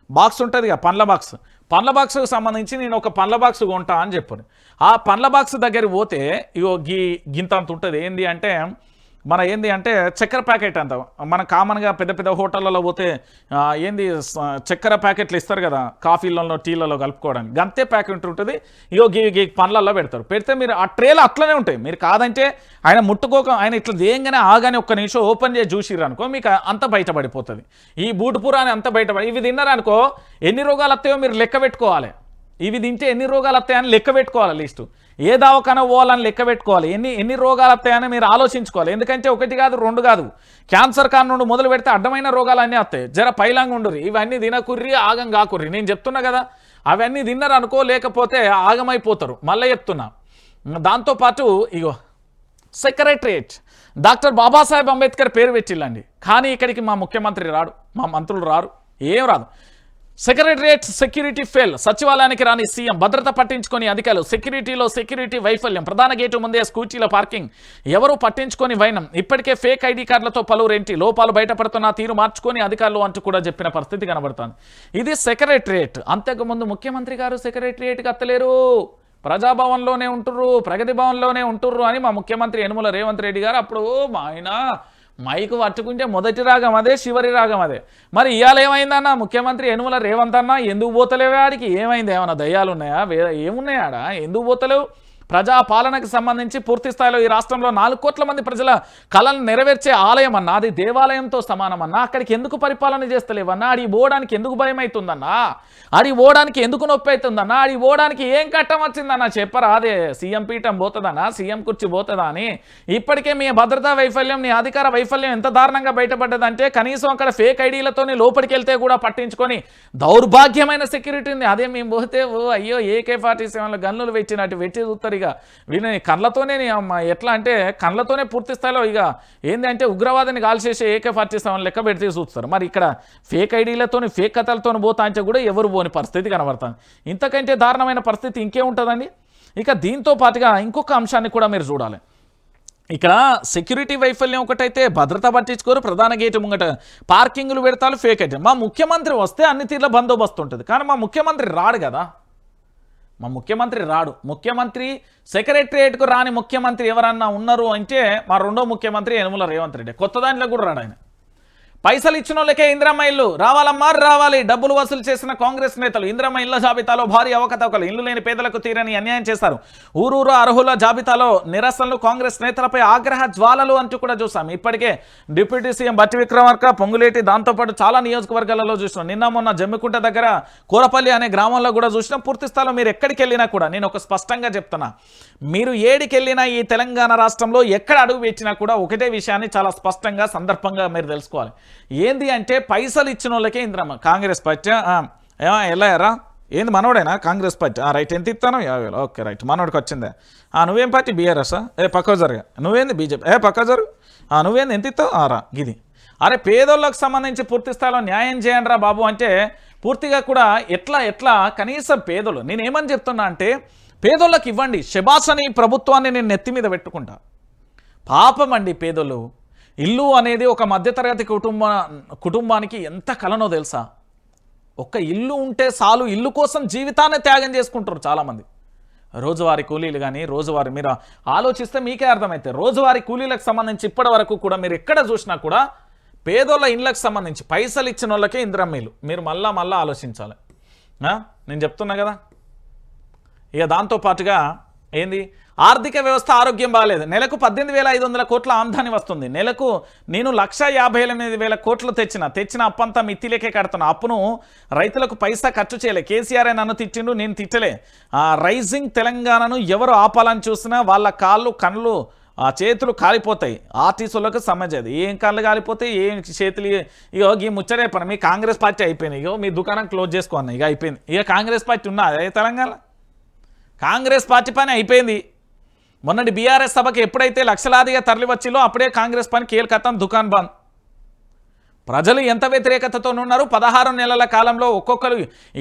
బాక్స్ ఉంటుంది కదా, పండ్ల బాక్స్కి సంబంధించి నేను ఒక పండ్ల బాక్స్ కొంటా అని చెప్పాను. ఆ పండ్ల బాక్స్ దగ్గర పోతే ఇగో గింత అంత ఉంటుంది. ఏంది అంటే మన ఏంది అంటే చక్కెర ప్యాకెట్ అంత మన కామన్గా పెద్ద పెద్ద హోటళ్ళలో పోతే ఏంది చక్కెర ప్యాకెట్లు ఇస్తారు కదా కాఫీలలో టీలలో కలుపుకోవడానికి, గంతే ప్యాకెట్ ఉంటుంది. ఇగో గీ పండ్లల్లో పెడితే మీరు ఆ ట్రేలో అట్లనే ఉంటాయి. మీరు కాదంటే ఆయన ముట్టుకోక ఆయన ఇట్లా దేయంగానే ఆగానే ఒక్క నిమిషం ఓపెన్ చేసి చూసిర్రు అనుకో మీకు అంత బయటపడిపోతుంది. ఈ బూటుపురాని అంత బయటపడి ఇవి తిన్నారనుకో ఎన్ని రోగాలు వస్తాయో మీరు లెక్క పెట్టుకోవాలి. ఇవి తింటే ఎన్ని రోగాలు వస్తాయని లెక్క పెట్టుకోవాలి. లిస్టు ఏ దవాఖాన పోవాలని లెక్క పెట్టుకోవాలి. ఎన్ని రోగాలు వస్తాయని మీరు ఆలోచించుకోవాలి. ఎందుకంటే ఒకటి కాదు రెండు కాదు, క్యాన్సర్ కారణం మొదలు పెడితే అడ్డమైన రోగాలు అన్నీ వస్తాయి. జర పైలాంగా ఉండరు. ఇవన్నీ తినకుర్రి, ఆగం కాకుర్రి. నేను చెప్తున్నా కదా, అవన్నీ తిన్నారు అనుకో లేకపోతే ఆగమైపోతారు. మళ్ళీ చెప్తున్నా. దాంతోపాటు ఇగో సెక్రటరియట్ డాక్టర్ బాబాసాహెబ్ అంబేద్కర్ పేరు పెట్టిల్లండి. కానీ ఇక్కడికి మా ముఖ్యమంత్రి రాడు, మా మంత్రులు రారు, ఏం రాదు. Secretariat security fail. సచివాలయానికి రాని సీఎం, భద్రత పట్టించుకొని అధికారులు, సెక్యూరిటీ వైఫల్యం, ప్రధాన గేటు ముందే స్కూటీల పార్కింగ్, ఎవరు పట్టించుకొని వైనం. ఇప్పటికే ఫేక్ ఐడి కార్డులతో పలువురేంటి లోపాలు బయటపడుతున్న తీరు మార్చుకొని అధికారులు అంటూ కూడా చెప్పిన పరిస్థితి కనబడుతుంది. ఇది సెక్రటరియట్. అంతకుముందు ముఖ్యమంత్రి గారు సెక్రటరియట్కి అత్తలేరు, ప్రజాభవన్లోనే ఉంటుర్రు, ప్రగతి భవన్లోనే ఉంటుర్రు అని మా ముఖ్యమంత్రి యనుమల రేవంత్ రెడ్డి గారు అప్పుడు మా ఆయన మైకు పట్టుకుంటే మొదటి రాగం అదే, చివరి రాగం అదే. మరి ఇవాళ ఏమైందన్న ముఖ్యమంత్రి యనుమల రేవంత్ అన్న ఎందుకు పోతలేవే? ఆడికి ఏమైంది? ఏమన్నా దయ్యాలు ఉన్నాయా? ఏమున్నాయి ఆడ? ఎందుకు పోతలేవు? ప్రజా పాలనకు సంబంధించి పూర్తి స్థాయిలో ఈ రాష్ట్రంలో 4 కోట్ల మంది ప్రజల కళలను నెరవేర్చే ఆలయం అన్నా, అది దేవాలయంతో సమానమన్నా, అక్కడికి ఎందుకు పరిపాలన చేస్తలేవన్నా, అడిగి పోవడానికి ఎందుకు భయం అవుతుందన్నా, అడిగి పోవడానికి ఎందుకు నొప్పి అవుతుందన్నా, అడిగి పోవడానికి ఏం కట్టం వచ్చిందన్నా చెప్పరా? అదే సీఎం పీఠం పోతుందన్నా, సీఎం కుర్చీ పోతుందా అని. ఇప్పటికే మీ భద్రతా వైఫల్యం, నీ అధికార వైఫల్యం ఎంత దారుణంగా బయటపడ్డదంటే కనీసం అక్కడ ఫేక్ ఐడీలతోని లోపలికి వెళ్తే కూడా పట్టించుకొని దౌర్భాగ్యమైన సెక్యూరిటీ ఉంది. అదే మేము పోతే అయ్యో AK-47 గన్నులు వెచ్చినట్టు వెట్టి చూస్తారు. ఇక వీళ్ళని కళ్ళతోనే ఎట్లా అంటే కళ్ళతోనే పూర్తి స్థాయిలో ఇక ఏంది అంటే ఉగ్రవాదాన్ని కాల్చేసి AK-47 లెక్క పెడితే చూస్తారు. మరి ఇక్కడ ఫేక్ ఐడీలతోని ఫేక్ కథలతో పోతా అంటే కూడా ఎవరు పోని పరిస్థితి కనబడుతుంది. ఇంతకంటే దారుణమైన పరిస్థితి ఇంకేముంటుందండి. ఇక దీంతో పాటుగా ఇంకొక అంశాన్ని కూడా మీరు చూడాలి. ఇక్కడ సెక్యూరిటీ వైఫల్యం ఒకటైతే భద్రత పట్టించుకోరు, ప్రధాన గేటు ముంగట పార్కింగ్లు పెడతారు, ఫేక్ అయితే. మా ముఖ్యమంత్రి వస్తే అన్ని తీర్ల బందోబస్తు ఉంటుంది, కానీ మా ముఖ్యమంత్రి రాడు కదా. మా ముఖ్యమంత్రి రాడు. ముఖ్యమంత్రి సెక్రటరియట్కు రాని ముఖ్యమంత్రి ఎవరన్నా ఉన్నారు అంటే మా రెండో ముఖ్యమంత్రి యనమల రేవంత్ రెడ్డి. కొత్త దాంట్లో కూడా రాడు ఆయన. పైసలు ఇచ్చిన వాళ్ళకే ఇందిరమ్మ ఇల్లు రావాలమ్మా రావాలి. డబ్బులు వసూలు చేసిన కాంగ్రెస్ నేతలు ఇందిరమ్మ ఇళ్ల జాబితాలో భారీ అవకతవకలు, ఇల్లు లేని పేదలకు తీరని అన్యాయం చేశారు. ఊరూరు అర్హుల జాబితాలో నిరసనలు, కాంగ్రెస్ నేతలపై ఆగ్రహ జ్వాలలు అంటూ కూడా చూసాం. ఇప్పటికే డిప్యూటీ సీఎం బట్టి విక్రమార్క, పొంగులేటి, దాంతోపాటు చాలా నియోజకవర్గాలలో చూసినాం. నిన్న మొన్న జమ్మికుంట దగ్గర కోరపల్లి అనే గ్రామంలో కూడా చూసినాం. పూర్తి స్థాయిలో మీరు ఎక్కడికి వెళ్ళినా కూడా నేను ఒక స్పష్టంగా చెప్తున్నా, మీరు ఏడికెళ్ళినా ఈ తెలంగాణ రాష్ట్రంలో ఎక్కడ అడుగు పెట్టినా కూడా ఒకటే విషయాన్ని చాలా స్పష్టంగా సందర్భంగా మీరు తెలుసుకోవాలి. ఏంది అంటే పైసలు ఇచ్చిన వాళ్ళకే ఇందిరమ్మ. కాంగ్రెస్ పార్టీ వెళ్ళారా? ఏంది మనోడేనా కాంగ్రెస్ పార్టీ? రైట్, ఎంత ఇస్తాను? 50,000. ఓకే రైట్, మనోడికి వచ్చిందే. నువ్వేం పార్టీ? BRS. పక్క జరుగా. నువ్వేంది BJP? పక్క జరుగు. నువ్వేంది ఎంత ఇస్తావు? రా గిది. అరే పేదోళ్ళకు సంబంధించి పూర్తి స్థాయిలో న్యాయం చేయండి రా బాబు అంటే పూర్తిగా కూడా ఎట్లా కనీసం పేదలు, నేనేమని చెప్తున్నా అంటే పేదోళ్ళకి ఇవ్వండి. శబాస్ అని ప్రభుత్వాన్ని నేను నెత్తి మీద పెట్టుకుంటా. పాపం అండి పేదోళ్ళు. ఇల్లు అనేది ఒక మధ్యతరగతి కుటుంబానికి ఎంత కలనో తెలుసా? ఒక్క ఇల్లు ఉంటే చాలు, ఇల్లు కోసం జీవితాన్ని త్యాగం చేసుకుంటారు చాలామంది. రోజువారీ కూలీలు కానీ రోజువారీ మీరు ఆలోచిస్తే మీకే అర్థమవుతాయి. రోజువారీ కూలీలకు సంబంధించి ఇప్పటి వరకు కూడా మీరు ఎక్కడ చూసినా కూడా పేదోళ్ళ ఇళ్ళకి సంబంధించి పైసలు ఇచ్చిన వాళ్ళకే ఇందిరమ్మ ఇల్లు. మీరు మళ్ళా ఆలోచించాలి. నేను చెప్తున్నా కదా. ఇక దాంతోపాటుగా ఏంది, ఆర్థిక వ్యవస్థ ఆరోగ్యం బాగాలేదు. నెలకు 18,500 కోట్ల ఆమ్దాని వస్తుంది. నెలకు నేను 1,58,000 కోట్లు తెచ్చిన అప్పంతా మిత్తిలేకే కడుతున్నా. అప్పును రైతులకు పైసా ఖర్చు చేయలే. కేసీఆర్ నన్ను తిట్టిండు, నేను తిట్టలే. రైజింగ్ తెలంగాణను ఎవరు ఆపాలని చూసినా వాళ్ళ కాళ్ళు కళ్ళు చేతులు కాలిపోతాయి. ఆర్టీసీలకు సమస్య. ఏం కళ్ళు కాలిపోతాయి, ఏం చేతులు. ఇగో ఈ ముచ్చటే పని. మీ కాంగ్రెస్ పార్టీ అయిపోయింది. ఇగో మీ దుకాణం క్లోజ్ చేసుకోండి. ఇక అయిపోయింది. ఇక కాంగ్రెస్ పార్టీ ఉన్నా అదే తెలంగాణ. కాంగ్రెస్ పార్టీ పని అయిపోయింది. మొన్నటి BRS సభకి ఎప్పుడైతే లక్షలాదిగా తరలి వచ్చిలో అప్పుడే కాంగ్రెస్ పని కేల్కత్తాం, దుకాన్ బంద్. ప్రజలు ఎంత వ్యతిరేకతతో ఉన్నారు, 16 నెలల కాలంలో ఒక్కొక్కరు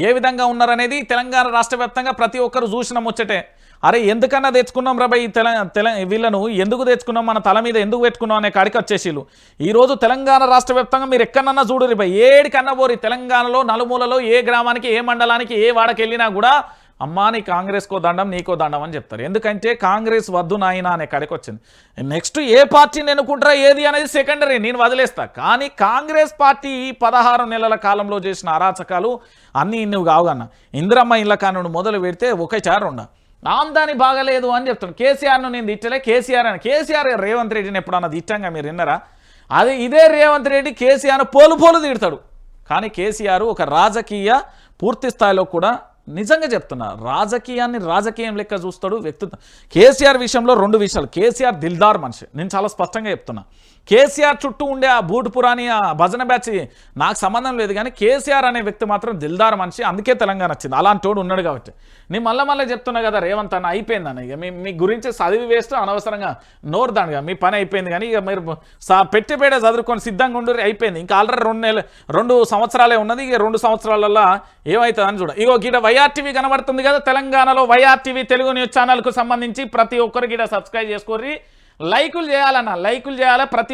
ఏ విధంగా ఉన్నారనేది తెలంగాణ రాష్ట్ర వ్యాప్తంగా ప్రతి ఒక్కరు చూసిన ముచ్చటే. అరే ఎందుకన్నా తెచ్చుకున్నాం రాబా ఈ వీళ్ళను ఎందుకు తెచ్చుకున్నాం, మన తల మీద ఎందుకు పెట్టుకున్నాం అనే కాడికి వచ్చేసిలు. ఈరోజు తెలంగాణ రాష్ట్ర వ్యాప్తంగా మీరు ఎక్కడన్నా చూడరు బా, ఏడికన్నా పోరి. తెలంగాణలో నలుమూలలో ఏ గ్రామానికి, ఏ మండలానికి, ఏ వాడకి వెళ్ళినా కూడా అమ్మా నీ కాంగ్రెస్కో దండం, నీకో దండం అని చెప్తారు. ఎందుకంటే కాంగ్రెస్ వద్దు నాయన అనే కాడికి వచ్చింది. నెక్స్ట్ ఏ పార్టీని ఎన్నుకుంటారా ఏది అనేది సెకండరీ, నేను వదిలేస్తా. కానీ కాంగ్రెస్ పార్టీ 16 నెలల కాలంలో చేసిన అరాచకాలు అన్నీ ఇన్నువు కావుగన్న. ఇందిరమ్మ ఇళ్ళ కానుండి మొదలు పెడితే ఒకసారి ఉండ ఆమ్దాని బాగలేదు అని చెప్తాను. కేసీఆర్ను నేను తిట్టలే. కేసీఆర్ రేవంత్ రెడ్డిని ఎప్పుడన్నా తిట్టంగా మీరు విన్నారా? అది ఇదే రేవంత్ రెడ్డి కేసీఆర్ను పోలు తిడతాడు. కానీ కేసీఆర్ ఒక రాజకీయ పూర్తి స్థాయిలో కూడా నిజంగా చెప్తున్నా రాజకీయాన్ని రాజకీయం లెక్క చూస్తాడు వ్యక్తిత్వం. కేసీఆర్ విషయంలో 2 విషయాలు. కేసీఆర్ దిల్దార్ మనిషి, నేను చాలా స్పష్టంగా చెప్తున్నా. కేసీఆర్ చుట్టూ ఉండే ఆ బూట్ పురాణి ఆ భజన బ్యాచ్ నాకు సంబంధం లేదు, కానీ కేసీఆర్ అనే వ్యక్తి మాత్రం దిల్దార్ మనిషి. అందుకే తెలంగాణ వచ్చింది. అలాంటి వాడు ఉన్నాడు కాబట్టి. నేను మళ్ళీ చెప్తున్నా కదా రేవంత్ అన్న అయిపోయిందని. ఇక మీ గురించి చదివి వేస్తూ అనవసరంగా నోరు దానిగా మీ పని అయిపోయింది. కానీ ఇక మీరు పెట్టిపేడ చదువుకొని సిద్ధంగా ఉండి అయిపోయింది. ఇంకా ఆల్రెడీ 2 సంవత్సరాలే ఉన్నది. ఇక 2 సంవత్సరాలలో ఏమవుతుందని చూడ. ఇగో గీడ వైఆర్టీవీ కనబడుతుంది కదా, తెలంగాణలో వైఆర్టీవీ తెలుగు న్యూస్ ఛానల్కు సంబంధించి ప్రతి ఒక్కరు గీడ సబ్స్క్రైబ్ చేసుకోర్రి. లైకులు చేయాలన్న, లైకులు చేయాలి. ప్రతి